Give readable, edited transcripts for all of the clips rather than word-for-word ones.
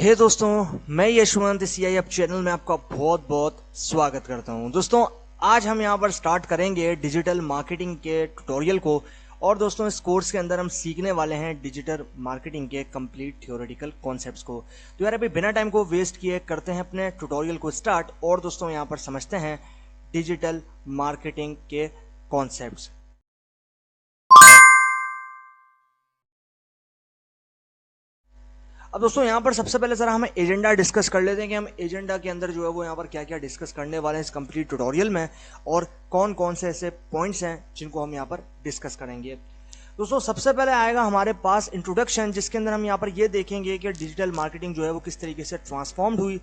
हे दोस्तों, मैं यशवंत सीआई अब चैनल में आपका बहुत बहुत स्वागत करता हूं। दोस्तों, आज हम यहां पर स्टार्ट करेंगे डिजिटल मार्केटिंग के ट्यूटोरियल को। और दोस्तों, इस कोर्स के अंदर हम सीखने वाले हैं डिजिटल मार्केटिंग के कंप्लीट थ्योरेटिकल कॉन्सेप्ट्स को। तो यार अभी बिना टाइम को वेस्ट किए करते हैं अपने ट्यूटोरियल को स्टार्ट। और दोस्तों, यहां पर समझते हैं डिजिटल मार्केटिंग के कॉन्सेप्ट्स। अब दोस्तों, यहाँ पर सबसे पहले जरा हम एजेंडा डिस्कस कर लेते हैं कि हम एजेंडा के अंदर जो है वो यहाँ पर क्या क्या डिस्कस करने वाले हैं इस कंप्लीट ट्यूटोरियल में, और कौन कौन से ऐसे पॉइंट्स हैं जिनको हम यहाँ पर डिस्कस करेंगे। दोस्तों, सबसे पहले आएगा हमारे पास इंट्रोडक्शन, जिसके अंदर हम यहाँ पर ये देखेंगे कि डिजिटल मार्केटिंग जो है वो किस तरीके से ट्रांसफॉर्म्ड हुई।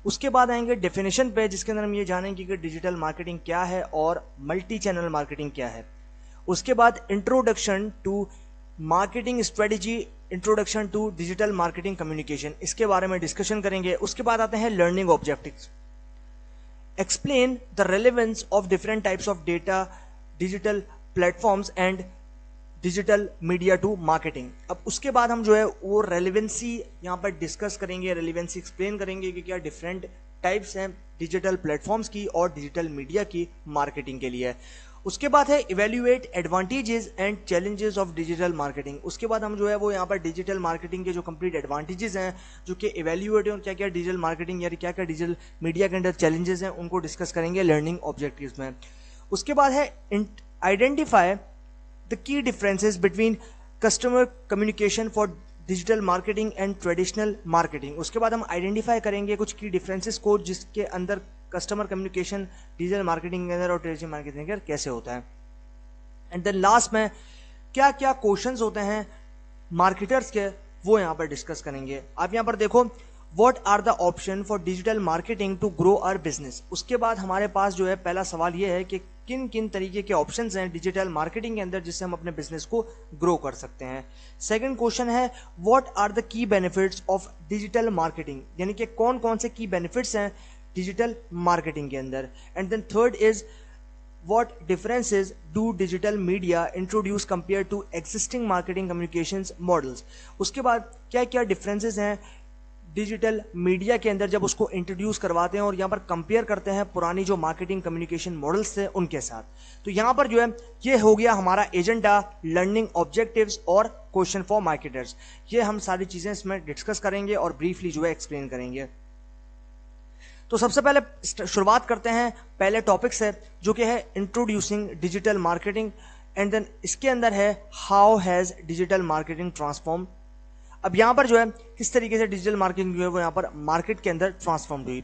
उसके बाद आएंगे डेफिनेशन पे, जिसके अंदर हम ये जानेंगे कि डिजिटल मार्केटिंग क्या है और मल्टी चैनल मार्केटिंग क्या है। उसके बाद introduction to marketing strategy, introduction to digital marketing communication, इसके बारे में डिस्कशन करेंगे। उसके बाद आते हैं learning objectives, explain the relevance of different types of data, digital platforms and digital media to marketing. अब उसके बाद हम जो है वो रेलेवेंसी यहाँ पर डिस्कस करेंगे, रेलेवेंसी एक्सप्लेन करेंगे कि क्या डिफरेंट टाइप्स हैं डिजिटल प्लेटफॉर्म्स की और डिजिटल मीडिया की मार्केटिंग के लिए। उसके बाद है evaluate advantages and challenges of digital marketing. उसके बाद हम जो है वो यहाँ पर डिजिटल मार्केटिंग के जो कंप्लीट एडवांटेजेस हैं, जो कि इवेल्युएट है, और क्या क्या डिजिटल मार्केटिंग यानी क्या क्या डिजिटल मीडिया के अंदर चैलेंजेस हैं, उनको डिस्कस करेंगे लर्निंग ऑब्जेक्टिव्स में। उसके बाद है identify the key differences between customer communication for digital marketing and traditional marketing. उसके बाद हम आइडेंटिफाई करेंगे कुछ की डिफरेंसेस को, जिसके अंदर कस्टमर कम्युनिकेशन डिजिटल मार्केटिंग के अंदर और ट्रेडिशनल मार्केटिंग के अंदर कैसे होता है। एंड देन लास्ट में क्या क्या क्वेश्चंस होते हैं मार्केटर्स के, वो यहाँ पर डिस्कस करेंगे। आप यहाँ पर देखो, what are the option for digital marketing to grow our business. उसके बाद हमारे पास जो है पहला सवाल ये है कि किन किन तरीके के ऑप्शंस हैं डिजिटल मार्केटिंग के अंदर जिससे हम अपने बिजनेस को ग्रो कर सकते हैं। सेकंड क्वेश्चन है, what are the key benefits of digital marketing, यानी कि कौन कौन से की बेनिफिट्स हैं डिजिटल मार्केटिंग के अंदर। And then third is, what differences do digital media introduce compared to existing marketing communications models। उसके बाद क्या क्या differences हैं डिजिटल मीडिया के अंदर जब उसको इंट्रोड्यूस करवाते हैं और यहाँ पर कंपेयर करते हैं पुरानी जो मार्केटिंग कम्युनिकेशन मॉडल्स थे उनके साथ। तो यहाँ पर जो है ये हो गया हमारा एजेंडा, लर्निंग ऑब्जेक्टिव्स और क्वेश्चन फॉर मार्केटर्स। ये हम सारी चीजें इसमें डिस्कस करेंगे और ब्रीफली जो है एक्सप्लेन करेंगे। तो सबसे पहले शुरुआत करते हैं पहले टॉपिक से, जो कि है introducing digital marketing. And then इसके अंदर है how has digital marketing transform. अब यहां पर जो है किस तरीके से डिजिटल मार्केटिंग जो है वो यहां पर मार्केट के अंदर ट्रांसफॉर्म हुई।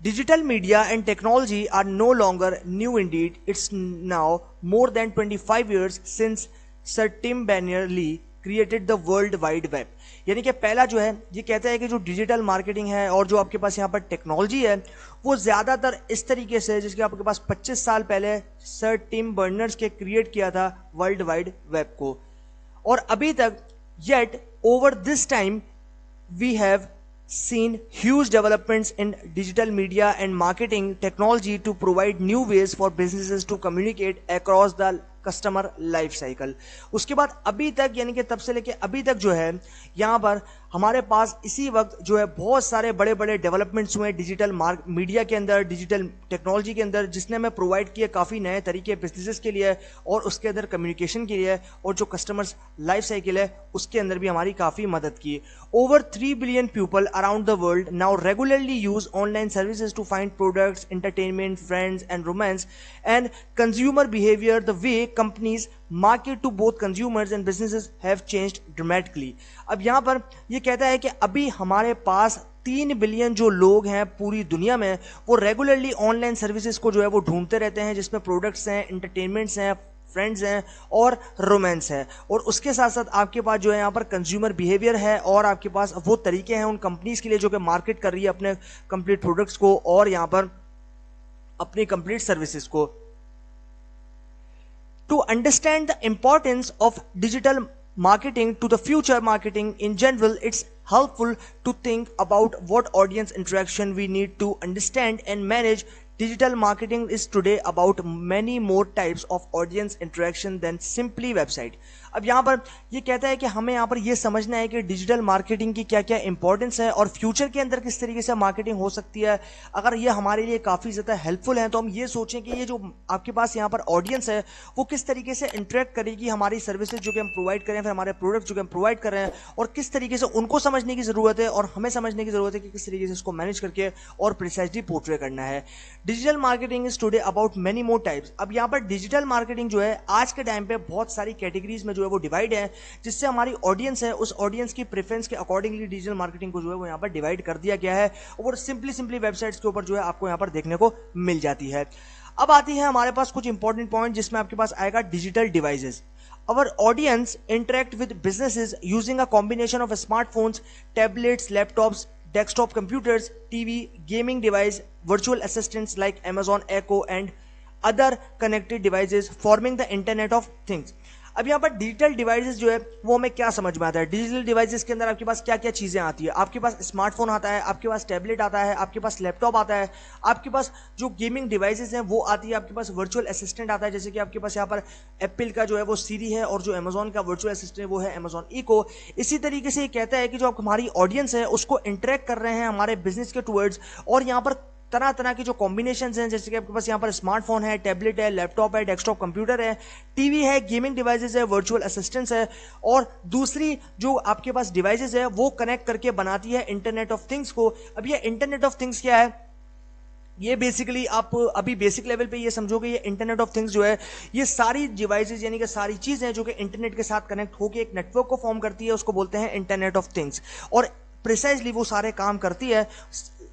Digital media and technology are no longer new indeed, it's now more than 25 years since sir Tim Berners-Lee created the world wide web. यानी कि पहला जो है ये कहता है कि जो डिजिटल मार्केटिंग है और जो आपके पास यहाँ पर टेक्नोलॉजी है वो ज़्यादातर इस तरीके से, जिसके आपके पास 25 साल पहले सर टिम बर्नर्स के क्रिएट किया था वर्ल्ड वाइड वेब को। और अभी तक yet over this time we have seen huge developments in digital media and marketing technology to provide new ways for businesses to communicate across the customer life cycle. उसके बाद अभी तक यानी कि तब से लेके अभी तक जो है यहाँ पर हमारे पास इसी वक्त जो है बहुत सारे बड़े बड़े डेवलपमेंट्स हुए डिजिटल मीडिया के अंदर, डिजिटल टेक्नोलॉजी के अंदर, जिसने हमें प्रोवाइड किए काफ़ी नए तरीके बिजनेसेस के लिए और उसके अंदर कम्युनिकेशन के लिए, और जो कस्टमर्स लाइफ साइकिल है उसके अंदर भी हमारी काफ़ी मदद की। Over 3 billion people around the world now regularly use online services to find products, entertainment, friends and romance and consumer behaviour, the way companies market to both consumers and businesses have changed dramatically. अब यहां पर यह कहता है कि अभी हमारे पास 3 billion जो लोग हैं पूरी दुनिया में, वो रेगुलरली ऑनलाइन सर्विसेज को जो है वो ढूंढते रहते हैं, जिसमें प्रोडक्ट्स हैं, एंटरटेनमेंट्स हैं, फ्रेंड्स हैं और रोमांस है। और उसके साथ साथ आपके पास जो है यहाँ पर कंज्यूमर बिहेवियर है और आपके पास वो तरीके हैं उन कंपनीज के लिए जो कि मार्केट कर रही है अपने कंप्लीट प्रोडक्ट्स को और यहाँ पर अपनी कंप्लीट सर्विसेज को। To understand the importance of digital marketing to the future marketing in general, it's helpful to think about what audience interaction we need to understand and manage digital marketing is today about many more types of audience interaction than simply website. अब यहाँ पर ये कहता है कि हमें यहाँ पर ये समझना है कि डिजिटल मार्केटिंग की क्या क्या इंपॉर्टेंस है और फ्यूचर के अंदर किस तरीके से मार्केटिंग हो सकती है। अगर ये हमारे लिए काफ़ी ज़्यादा हेल्पफुल है तो हम ये सोचें कि ये जो आपके पास यहाँ पर ऑडियंस है वो किस तरीके से इंटरेक्ट करेगी हमारी सर्विसेज जो कि हम प्रोवाइड करें, फिर हमारे प्रोडक्ट जो कि हम प्रोवाइड कर रहे हैं, और किस तरीके से उनको समझने की ज़रूरत है और हमें समझने की ज़रूरत है कि किस तरीके से इसको मैनेज करके और प्रिसाइजली पोर्ट्रे करना है। Digital marketing is today about many more types. अब यहाँ पर डिजिटल मार्केटिंग जो है आज के टाइम पे बहुत सारी कैटेगरीज में जो है वो डिवाइड है, जिससे हमारी ऑडियंस है उस ऑडियंस की प्रेफरेंस के अकॉर्डिंगली डिजिटल मार्केटिंग को जो है वो यहाँ पर डिवाइड कर दिया गया है और सिंपली वेबसाइट्स के ऊपर जो है आपको यहाँ पर देखने को मिल जाती है। अब आती है हमारे पास कुछ इंपॉर्टेंट पॉइंट जिसमें आपके पास आएगा digital devices. Our audience interact with businesses using a combination of smartphones, tablets, laptops, desktop computers, TV, gaming device, virtual assistants like Amazon Echo and other connected devices forming the Internet of Things। अब यहाँ पर digital devices जो है वो हमें क्या समझ में आता है। डिजिटल डिवाइसेस के अंदर आपके पास क्या क्या चीज़ें आती है। आपके पास स्मार्टफोन आता है, आपके पास टैबलेट आता है, आपके पास लैपटॉप आता है, आपके पास जो गेमिंग डिवाइसेस हैं वो आती है, आपके पास वर्चुअल असिस्टेंट आता है, जैसे कि आपके पास यहाँ पर एप्पल का जो है वो सीरी है और जो अमेजॉन का वर्चुअल असिस्टेंट वो है अमेजॉन इको। इसी तरीके से ये कहता है कि जो हमारी ऑडियंस है उसको इंटरेक्ट कर रहे हैं हमारे बिजनेस के टूवर्ड्स, और यहाँ पर तरह तरह की जो कॉम्बिनेशंस हैं, जैसे कि आपके पास यहाँ पर स्मार्टफोन है, टैबलेट है, लैपटॉप है, डेस्कटॉप कंप्यूटर है, टीवी है, गेमिंग डिवाइसेस है, वर्चुअल असिस्टेंट्स है, और दूसरी जो आपके पास डिवाइसेस है वो कनेक्ट करके बनाती है इंटरनेट ऑफ थिंग्स को। अब ये इंटरनेट ऑफ थिंग्स क्या है, ये बेसिकली आप अभी बेसिक लेवल पे ये समझोगे, ये इंटरनेट ऑफ थिंग्स जो है ये सारी डिवाइसेस यानी कि सारी चीजें जो कि इंटरनेट के साथ कनेक्ट होकर एक नेटवर्क को फॉर्म करती है उसको बोलते हैं इंटरनेट ऑफ थिंग्स, और प्रिसाइजली वो सारे काम करती है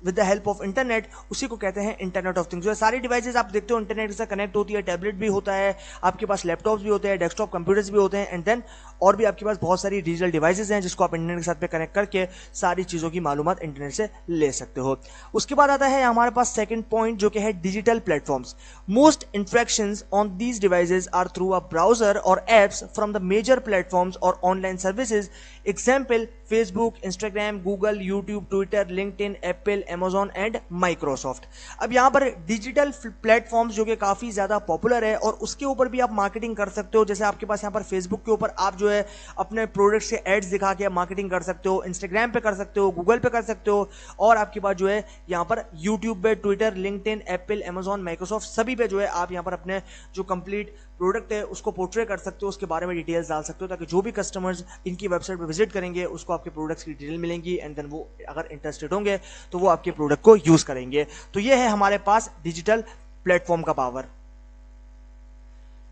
with the help of internet, उसी को कहते हैं इंटरनेट ऑफ थिंग्स। जो सारी डिवाइसेस आप देखते हो इंटरनेट से कनेक्ट होती है, टैबलेट भी होता है, आपके पास लैपटॉप्स भी होते हैं, डेस्कटॉप कंप्यूटर्स भी होते हैं, एंड देन और भी आपके पास बहुत सारी डिजिटल डिवाइसेस हैं जिसको आप इंटरनेट के साथ पे कनेक्ट करके सारी चीज़ों की मालूमात इंटरनेट से ले सकते हो। उसके बाद आता है हमारे पास सेकंड पॉइंट जो कि है digital platforms. Most interactions on these devices are through a browser और apps from the major platforms और online services. Example Facebook, Instagram, Google, YouTube, Twitter, LinkedIn, Apple, Amazon and Microsoft. अब यहाँ पर digital platforms जो कि काफ़ी ज़्यादा popular है और उसके ऊपर भी आप मार्केटिंग कर सकते हो। जैसे आपके पास यहाँ पर फेसबुक के ऊपर आप जो है अपने प्रोडक्ट्स के एड्स दिखा के मार्केटिंग कर सकते हो, इंस्टाग्राम पे कर सकते हो, गूगल पे कर सकते हो, और आपके पास जो है यहाँ पर यूट्यूब पे, Twitter, LinkedIn, Apple, Amazon, Microsoft सभी पे जो है आप यहाँ पर अपने जो कंप्लीट प्रोडक्ट है उसको पोर्ट्रे कर सकते हो, उसके बारे में डिटेल्स डाल सकते हो, ताकि जो भी कस्टमर्स इनकी वेबसाइट पर विजिट करेंगे उसको आपके प्रोडक्ट्स की डिटेल मिलेंगी, एंड देन वो अगर इंटरेस्टेड होंगे तो वो आपके प्रोडक्ट को यूज करेंगे। तो ये है हमारे पास डिजिटल प्लेटफॉर्म का पावर।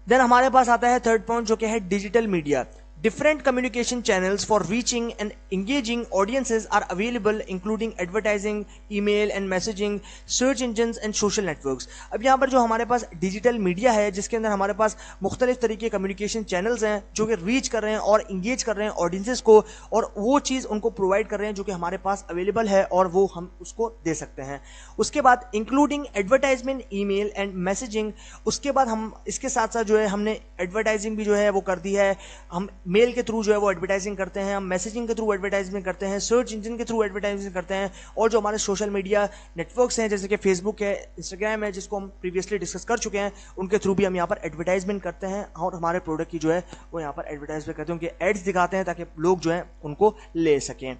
देन हमारे पास आता है थर्ड पॉइंट जो कि है digital media. Different communication channels for reaching and engaging audiences are available, including advertising, email and messaging, search engines and social networks। अब यहाँ पर जो हमारे पास डिजिटल मीडिया है जिसके अंदर हमारे पास मुख्तलिफ तरीके कम्युनिकेशन चैनल्स हैं जो कि रीच कर रहे हैं और इंगेज कर रहे हैं ऑडियंसेस को, और वो चीज़ उनको प्रोवाइड कर रहे हैं जो कि हमारे पास अवेलेबल है और वो हम उसको दे सकते हैं। उसके बाद including advertisement, email and messaging. उसके बाद हम इसके साथ साथ जो है हमने एडवर्टाइजिंग भी जो है वो कर दी है, हम मेल के थ्रू जो है वो एडवर्टाइजिंग करते हैं, हम मैसेजिंग के थ्रू एडवर्टाइजमेंट करते हैं, सर्च इंजन के थ्रू एडवर्टाइजिंग करते हैं, और जो हमारे सोशल मीडिया नेटवर्क्स हैं जैसे कि फेसबुक है, इंस्टाग्राम है, जिसको हम प्रीवियसली डिस्कस कर चुके हैं, उनके थ्रू भी हम यहाँ पर एडवर्टाइजमेंट करते हैं और हमारे प्रोडक्ट की जो है वो यहाँ पर एडवर्टाइजमेंट करते हैं, उनके एड्स दिखाते हैं ताकि लोग जो है उनको ले सकें।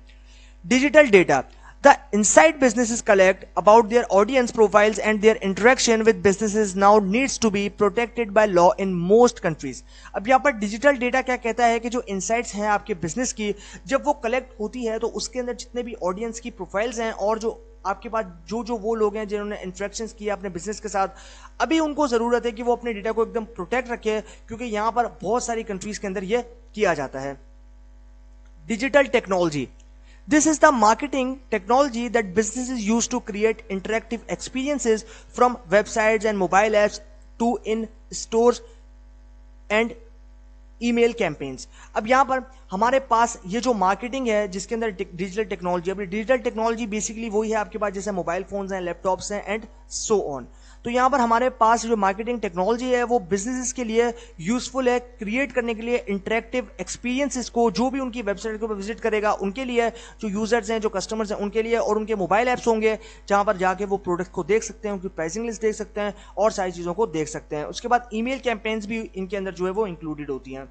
Digital data. The insight businesses collect about their audience profiles and their interaction with businesses now needs to be protected by law in most countries। अब यहाँ पर डिजिटल डेटा क्या कहता है कि जो इनसाइट्स हैं आपके बिजनेस की जब वो कलेक्ट होती है तो उसके अंदर जितने भी ऑडियंस की प्रोफाइल्स हैं और जो आपके पास जो वो लोग हैं जिन्होंने इंटरेक्शंस किया अपने बिजनेस के साथ, अभी उनको ज़रूरत है कि वो अपने डेटा को एकदम प्रोटेक्ट रखे, क्योंकि यहाँ पर बहुत सारी कंट्रीज के अंदर ये किया जाता है। Digital technology. This is the marketing technology that businesses use to create interactive experiences from websites and mobile apps to in stores and email campaigns. अब यहाँ पर हमारे पास ये जो मार्केटिंग है जिसके अंदर डिजिटल टेक्नोलॉजी, अभी डिजिटल टेक्नोलॉजी बेसिकली वही है आपके पास जैसे मोबाइल फोन्स हैं, लैपटॉप्स हैं एंड सो ऑन। तो यहाँ पर हमारे पास जो मार्केटिंग टेक्नोलॉजी है वो बिजनेसेस के लिए यूजफुल है, क्रिएट करने के लिए इंटरेक्टिव एक्सपीरियंसेस को जो भी उनकी वेबसाइट को विजिट करेगा उनके लिए, जो यूजर्स हैं, जो कस्टमर्स हैं उनके लिए, और उनके मोबाइल ऐप्स होंगे जहां पर जाके वो प्रोडक्ट को देख सकते हैं, उनकी प्राइसिंग लिस्ट देख सकते हैं और सारी चीजों को देख सकते हैं। उसके बाद ईमेल कैंपेन्स भी इनके अंदर जो है वो इंक्लूडेड होती हैं।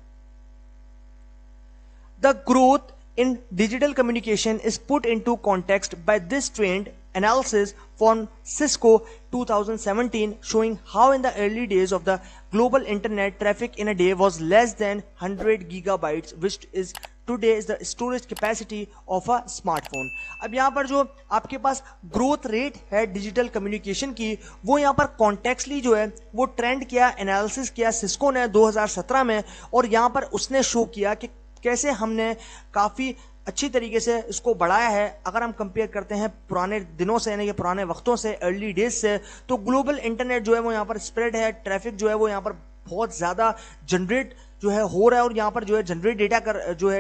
The growth in digital communication is put into context by this trend analysis from Cisco 2017 showing how in the early days of the global internet traffic in a day was less than 100 gigabytes, which is today is the storage capacity of a smartphone। अब यहाँ पर जो आपके पास growth rate है digital communication की, वो यहाँ पर कॉन्टेक्सली जो है वो ट्रेंड किया, एनालिसिस किया सिस्को ने 2017 में, और यहाँ पर उसने शो किया कि कैसे हमने काफ़ी अच्छी तरीके से इसको बढ़ाया है। अगर हम कंपेयर करते हैं पुराने दिनों से, यानी कि पुराने वक्तों से, अर्ली डेज से, तो ग्लोबल इंटरनेट जो है वो यहाँ पर स्प्रेड है, ट्रैफिक जो है वो यहाँ पर बहुत ज़्यादा जनरेट जो है हो रहा है, और यहाँ पर जो है जनरेट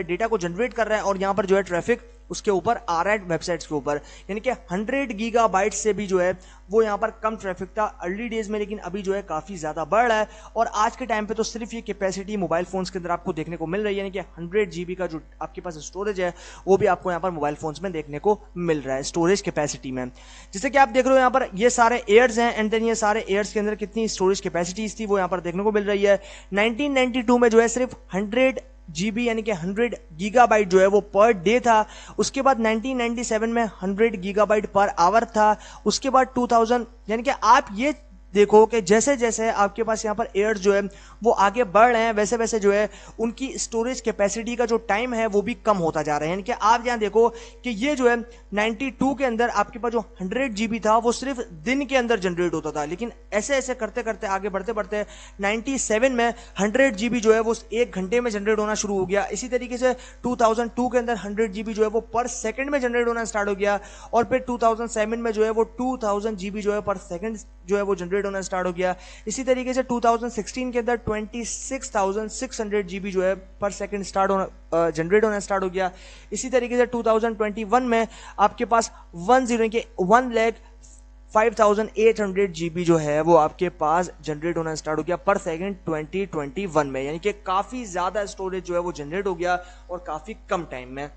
डेटा को जनरेट कर रहा है, और यहाँ पर जो है ट्रैफिक उसके ऊपर आ रहा है वेबसाइट्स के ऊपर, यानी कि 100 गीगाबाइट से भी जो है वो यहाँ पर कम ट्रैफिक था अर्ली डेज में, लेकिन अभी जो है काफ़ी ज़्यादा बढ़ रहा है। और आज के टाइम पे तो सिर्फ ये कैपेसिटी मोबाइल फोन्स के अंदर आपको देखने को मिल रही है, यानी कि 100 GB का जो आपके पास स्टोरेज है वो भी आपको यहाँ पर मोबाइल फोन्स में देखने को मिल रहा है स्टोरेज कैपेसिटी में। जैसे कि आप देख रहे हो यहाँ पर ये सारे एयर्स हैं, एंड देन ये सारे एयर्स के अंदर कितनी स्टोरेज कैपेसिटीज थी वो यहाँ पर देखने को मिल रही है। 1992 में जो है सिर्फ 100 GB यानी कि 100 गीगाबाइट जो है वो पर डे था। उसके बाद 1997 में 100 गीगाबाइट पर आवर था। उसके बाद 2000 यानी कि आप ये देखो कि जैसे जैसे आपके पास यहाँ पर एयर्स जो है वो आगे बढ़ रहे हैं, वैसे वैसे जो है उनकी स्टोरेज कैपेसिटी का जो टाइम है वो भी कम होता जा रहा है। यानी कि आप यहाँ देखो कि ये जो है 92 के अंदर आपके पास जो 100 GB था वो सिर्फ दिन के अंदर जनरेट होता था, लेकिन ऐसे ऐसे करते करते आगे बढ़ते बढ़ते 97 में 100 GB जो है वो 1 घंटे में जनरेट होना शुरू हो गया। इसी तरीके से 2002 के अंदर 100 GB जो है वो पर सेकंड में जनरेट होना स्टार्ट हो गया, और फिर 2007 में जो है वो 2000 GB जो है पर सेकंड जो है वो जनरेट होना स्टार्ट हो गया। इसी तरीके से 2016 के अंदर 26,600 GB जो है पर सेकंड जनरेट होना स्टार्ट हो गया। इसी तरीके से 2021 में आपके पास 1,05,800 GB जो है वो आपके पास जनरेट होना स्टार्ट हो गया पर सेकंड 2021 में, यानी कि काफी ज्यादा स्टोरेज जो है वो जनरेट हो गया और काफी कम टाइम में।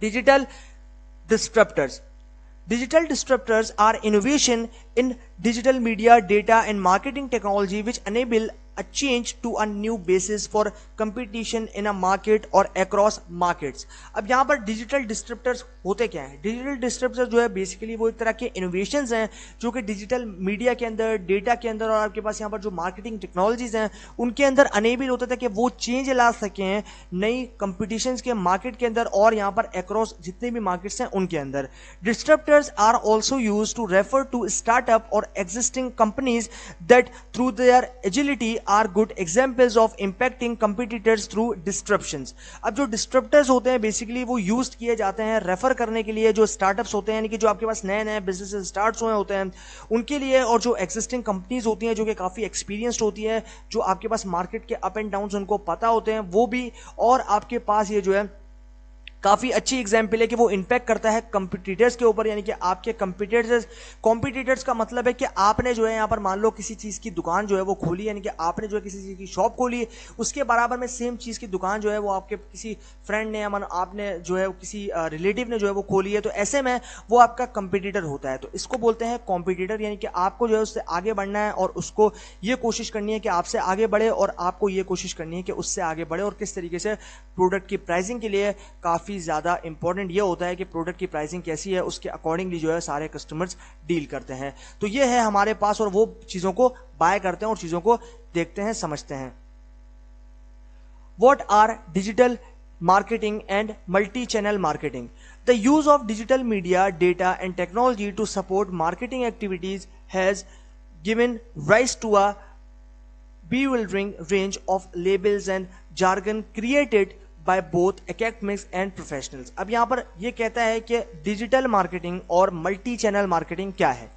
Digital disruptors are innovation in digital media, data and marketing technology which enable a change to a new basis for competition in a market or across markets। अब यहाँ पर डिजिटल डिस्ट्रप्टर्स होते क्या हैं? डिजिटल डिस्ट्रप्टर्स जो है बेसिकली वो एक तरह के इनोवेशंस हैं जो कि डिजिटल मीडिया के अंदर, डेटा के अंदर और आपके पास यहाँ पर जो मार्केटिंग टेक्नोलॉजीज हैं उनके अंदर अनेबल होता था कि वो चेंज ला सकें नई कंपटीशंस के मार्केट के अंदर और यहाँ पर अक्रॉस जितने भी मार्केट्स हैं उनके अंदर। Disruptors are also use to refer to startup और existing companies that through their agility are good examples of impacting competitors through disruptions. अब जो डिस्ट्रप्टर्स होते हैं बेसिकली वो यूज किए जाते हैं रेफर करने के लिए जो स्टार्टअप्स होते हैं, यानी कि जो आपके पास नए नए बिजनेस स्टार्ट हुए होते हैं उनके लिए, और जो एग्जिस्टिंग कंपनीज होती हैं जो कि काफ़ी एक्सपीरियंस्ड होती है, जो आपके पास मार्केट के अप एंड डाउन उनको पता होते हैं वो भी, और आपके पास ये जो है काफी अच्छी एग्जाम्पल है कि वो इंपैक्ट करता है कंपटीटर्स के ऊपर, यानी कि आपके कॉम्पिटिटर्स का मतलब है कि आपने जो है यहाँ पर मान लो किसी चीज की दुकान जो है वो खोली, यानी कि आपने जो है किसी चीज की शॉप खोली, उसके बराबर में सेम चीज की दुकान जो है वो आपके किसी फ्रेंड ने या मानो आपने जो है किसी रिलेटिव ने जो है वो खोली है, तो ऐसे में वो आपका कंपटीटर होता है। तो इसको बोलते हैं कॉम्पिटिटर, यानी कि आपको जो है उससे आगे बढ़ना है और उसको ये कोशिश करनी है कि आपसे आगे बढ़े, और आपको ये कोशिश करनी है कि उससे आगे बढ़े। और किस तरीके से प्रोडक्ट की प्राइसिंग के लिए काफी ज्यादा इंपॉर्टेंट ये होता है कि प्रोडक्ट की प्राइसिंग कैसी है, उसके अकॉर्डिंगली जो है सारे कस्टमर्स डील करते हैं। तो ये है हमारे पास, और वो चीजों को बाय करते हैं और चीजों को देखते हैं, समझते हैं। What are digital marketing and multi-channel marketing? The use of digital media, data and technology to support marketing activities has given rise to a bewildering range of labels and jargon created by both academics and professionals। अब यहाँ पर ये कहता है कि digital marketing और multi channel marketing क्या है।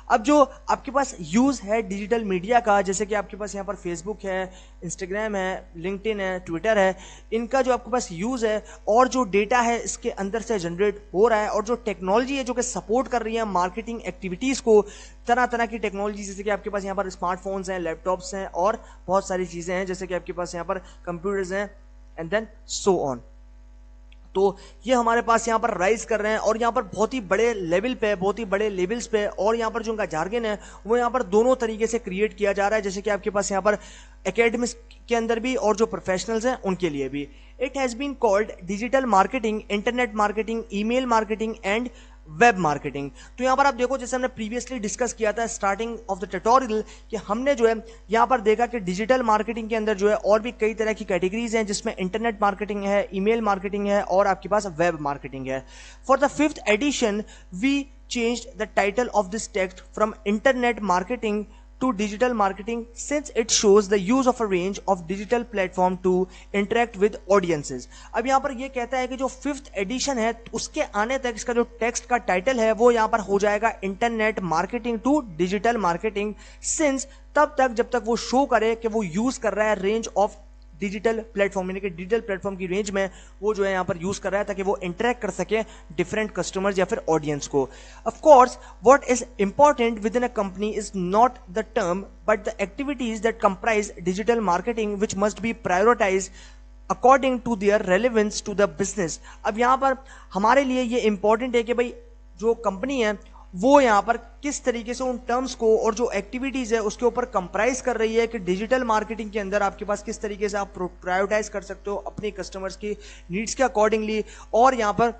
अब जो आपके पास यूज है डिजिटल मीडिया का, जैसे कि आपके पास यहाँ पर फेसबुक है, इंस्टाग्राम है, लिंक्डइन है, ट्विटर है, इनका जो आपके पास यूज है और जो डेटा है इसके अंदर से जनरेट हो रहा है, और जो टेक्नोलॉजी है जो कि सपोर्ट कर रही है मार्केटिंग एक्टिविटीज को, तरह तरह की टेक्नोलॉजी, जैसे कि आपके पास यहाँ पर स्मार्टफोन्स हैं, लैपटॉप्स हैं और बहुत सारी चीजें हैं, जैसे कि आपके पास यहाँ पर कंप्यूटर्स हैं एंड देन सो ऑन। तो ये हमारे पास यहाँ पर राइज कर रहे हैं और यहाँ पर बहुत ही बड़े लेवल पे, बहुत ही बड़े लेवल्स पे, और यहाँ पर जो उनका जार्गन है वो यहाँ पर दोनों तरीके से क्रिएट किया जा रहा है, जैसे कि आपके पास यहाँ पर एकेडमिक्स के अंदर भी और जो प्रोफेशनल्स हैं उनके लिए भी। It has been called digital marketing, internet marketing, email marketing and web marketing. तो यहाँ पर आप देखो, जैसे हमने प्रीवियसली डिस्कस किया था स्टार्टिंग ऑफ द ट्यूटोरियल, कि हमने जो है यहाँ पर देखा कि डिजिटल मार्केटिंग के अंदर जो है और भी कई तरह की कैटेगरीज हैं, जिसमें इंटरनेट मार्केटिंग है, ईमेल मार्केटिंग है और आपके पास वेब मार्केटिंग है। For the 5th edition we changed the title of this text from internet marketing to digital marketing, since it shows the use of a range of digital platform to interact with audiences। अब यहाँ पर ये कहता है कि जो 5th addition है उसके आने तक इसका जो टेक्स्ट का टाइटल है वो यहाँ पर हो जाएगा internet marketing to digital marketing, since तब तक जब तक वो शो करे कि वो यूज कर रहा है रेंज ऑफ डिजिटल प्लेटफॉर्म, यानी कि डिजिटल प्लेटफॉर्म की रेंज में वो जो है यहाँ पर यूज कर रहा है, ताकि वो इंटरेक्ट कर सके डिफरेंट कस्टमर्स या फिर ऑडियंस को। Of course what is important within a company is not the term but the activities that comprise digital marketing which must be prioritise according to their relevance to the business. अब यहाँ पर हमारे लिए ये important है कि भाई जो कंपनी है वो यहाँ पर किस तरीके से उन टर्म्स को और जो एक्टिविटीज है उसके ऊपर कंप्राइज कर रही है, कि डिजिटल मार्केटिंग के अंदर आपके पास किस तरीके से आप प्रायोरिटाइज कर सकते हो अपने कस्टमर्स की नीड्स के अकॉर्डिंगली, और यहाँ पर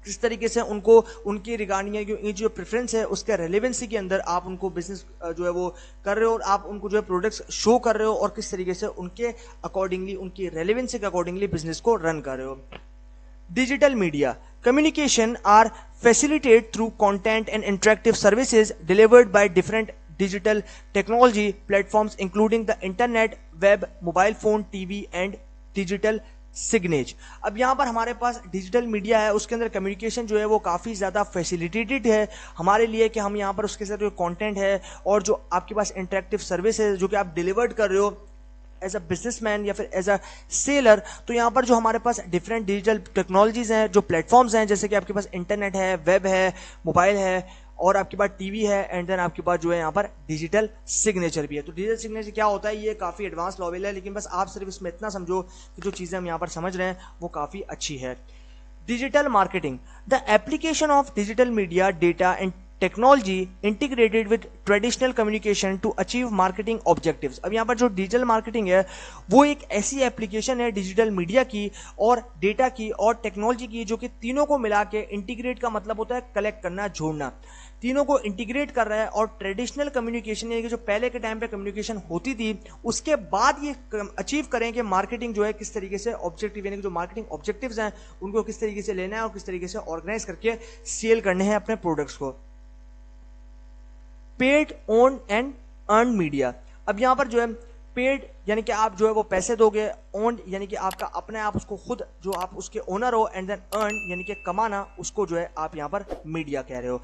किस तरीके से उनको उनकी रिगार्डिंग जो प्रेफरेंस है उसके रेलेवेंसी के अंदर आप उनको बिजनेस जो है वो कर रहे हो, और आप उनको जो है प्रोडक्ट्स शो कर रहे हो, और किस तरीके से उनके अकॉर्डिंगली, उनकी रेलेवेंसी के अकॉर्डिंगली बिजनेस को रन कर रहे हो। Digital media communication are facilitated through content and interactive services delivered by different digital technology platforms including the internet, web, mobile phone, TV and digital signage। अब यहाँ पर हमारे पास डिजिटल मीडिया है, उसके अंदर कम्युनिकेशन जो है वो काफ़ी ज़्यादा फैसिलिटेटेड है हमारे लिए, कि हम यहाँ पर उसके साथ जो कंटेंट है और जो आपके पास इंटरेक्टिव सर्विस है जो कि आप डिलीवर्ड कर रहे हो एज अ बिजनेसमैन या फिर एज अ सेलर। तो यहाँ पर जो हमारे पास डिफरेंट डिजिटल टेक्नोलॉजीज हैं, जो प्लेटफॉर्म्स हैं, जैसे कि आपके पास इंटरनेट है, वेब है, मोबाइल है और आपके पास टीवी है, एंड देन आपके पास जो है यहाँ पर डिजिटल सिग्नेचर भी है। तो डिजिटल सिग्नेचर क्या होता है, ये काफ़ी एडवांस लेवल है, लेकिन बस आप सिर्फ इसमें इतना समझो कि जो चीज़ें हम यहाँ पर समझ रहे हैं वो काफ़ी अच्छी है। Digital marketing, the application of digital media data and technology integrated with traditional communication to achieve marketing objectives. अब यहाँ पर जो डिजिटल मार्केटिंग है वो एक ऐसी एप्लीकेशन है डिजिटल मीडिया की और डेटा की और टेक्नोलॉजी की, जो कि तीनों को मिला के, इंटीग्रेट का मतलब होता है कलेक्ट करना, जोड़ना, तीनों को इंटीग्रेट कर रहा है। और ट्रेडिशनल कम्युनिकेशन यानी कि जो पहले के टाइम पे कम्युनिकेशन होती थी उसके बाद ये अचीव करें कि मार्केटिंग जो है किस तरीके से ऑब्जेक्टिव, यानी कि जो मार्केटिंग ऑब्जेक्टिव्स हैं उनको किस तरीके से लेना है और किस तरीके से ऑर्गेनाइज करके सेल करने हैं अपने प्रोडक्ट्स को। Paid, own and earn media. अब यहां पर जो है पेड यानी कि आप जो है वो पैसे दोगे, ओन यानी कि आपका अपने आप उसको खुद जो आप उसके ओनर हो, एंड देन अर्न यानी कि कमाना, उसको जो है आप यहां पर मीडिया कह रहे हो।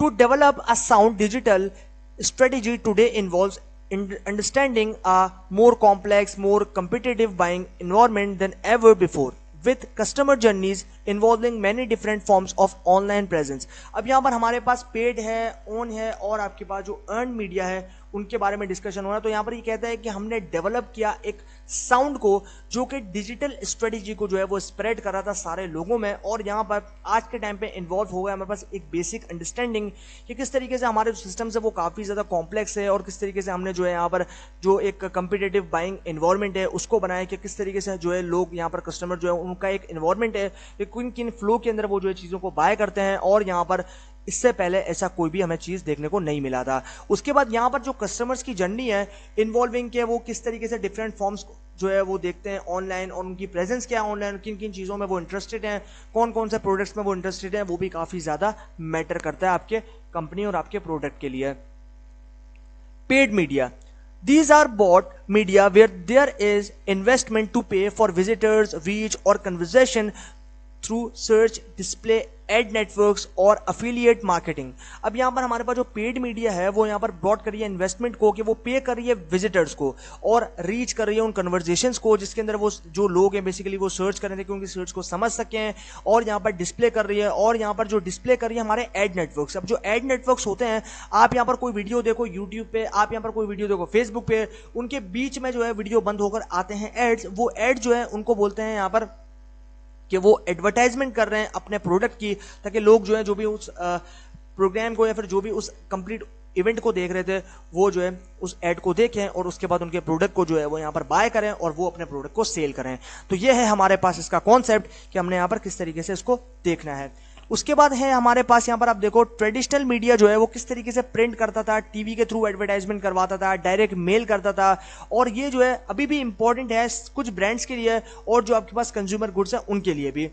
To develop a sound digital strategy today involves understanding a more complex, more competitive buying environment than ever before, with customer journeys involving many different forms of online presence। अब यहाँ पर हमारे पास पेड है, own है और आपके पास जो अर्न मीडिया है उनके बारे में डिस्कशन हो रहा है। तो यहाँ पर ये कहता है कि हमने डेवलप किया एक साउंड को जो कि डिजिटल स्ट्रेटेजी को जो है वो स्प्रेड कर रहा था सारे लोगों में, और यहाँ पर आज के टाइम पे इन्वॉल्व हो गया हमारे पास एक बेसिक अंडरस्टैंडिंग कि किस तरीके से हमारे जो सिस्टम्स है वो काफ़ी ज़्यादा कॉम्प्लेक्स है, और किस तरीके से हमने जो है यहाँ पर जो एक कम्पिटेटिव बाइंग इन्वायरमेंट है उसको बनाया कि किस तरीके से जो है लोग यहाँ पर कस्टमर जो है उनका एक इन्वायरमेंट है कि किन किन फ्लो के अंदर वो जो है चीज़ों को बाय करते हैं, और यहाँ पर इससे पहले ऐसा कोई भी हमें चीज देखने को नहीं मिला था। उसके बाद यहाँ पर जो कस्टमर्स की जर्नी है इन्वॉल्विंग के वो किस तरीके से डिफरेंट फॉर्म्स जो है वो देखते हैं ऑनलाइन, और उनकी प्रेजेंस क्या है ऑनलाइन, किन किन चीज़ों में वो इंटरेस्टेड हैं, कौन कौन से प्रोडक्ट्स में वो इंटरेस्टेड हैं, वो भी काफ़ी ज़्यादा मैटर करता है आपके कंपनी और आपके प्रोडक्ट के लिए। Paid media, these are bought media where there is investment to pay for visitors, reach or conversation through search, display, ad networks और अफिलिएट मार्केटिंग। अब यहाँ पर हमारे पास जो पेड मीडिया है वो यहाँ पर ब्रॉड कर रही है इन्वेस्टमेंट को, कि वो पे कर रही है विजिटर्स को और रीच कर रही है उन कन्वर्जेशंस को, जिसके अंदर वो जो लोग हैं बेसिकली वो सर्च कर रहे थे कि उनकी सर्च को समझ सकें, और यहाँ पर डिस्प्ले कर रही है, और यहाँ पर जो डिस्प्ले कर रही है हमारे एड नेटवर्क्स। अब जो एड नेटवर्क्स होते हैं, आप यहाँ पर कोई वीडियो देखो यूट्यूब पे, आप यहाँ पर कोई वीडियो देखो फेसबुक पे, उनके बीच में जो है वीडियो बंद होकर आते हैं एड्स। वो एड जो है उनको बोलते हैं यहाँ पर कि वो एडवर्टाइजमेंट कर रहे हैं अपने प्रोडक्ट की, ताकि लोग जो है जो भी उस प्रोग्राम को या फिर जो भी उस कंप्लीट इवेंट को देख रहे थे वो जो है उस एड को देखें और उसके बाद उनके प्रोडक्ट को जो है वो यहाँ पर बाय करें और वो अपने प्रोडक्ट को सेल करें। तो ये है हमारे पास इसका कॉन्सेप्ट कि हमने यहाँ पर किस तरीके से इसको देखना है। उसके बाद है हमारे पास यहाँ पर आप देखो ट्रेडिशनल मीडिया जो है वो किस तरीके से प्रिंट करता था, टीवी के थ्रू एडवर्टाइजमेंट करवाता था, डायरेक्ट मेल करता था, और ये जो है अभी भी इंपॉर्टेंट है कुछ ब्रांड्स के लिए और जो आपके पास कंज्यूमर गुड्स है उनके लिए भी।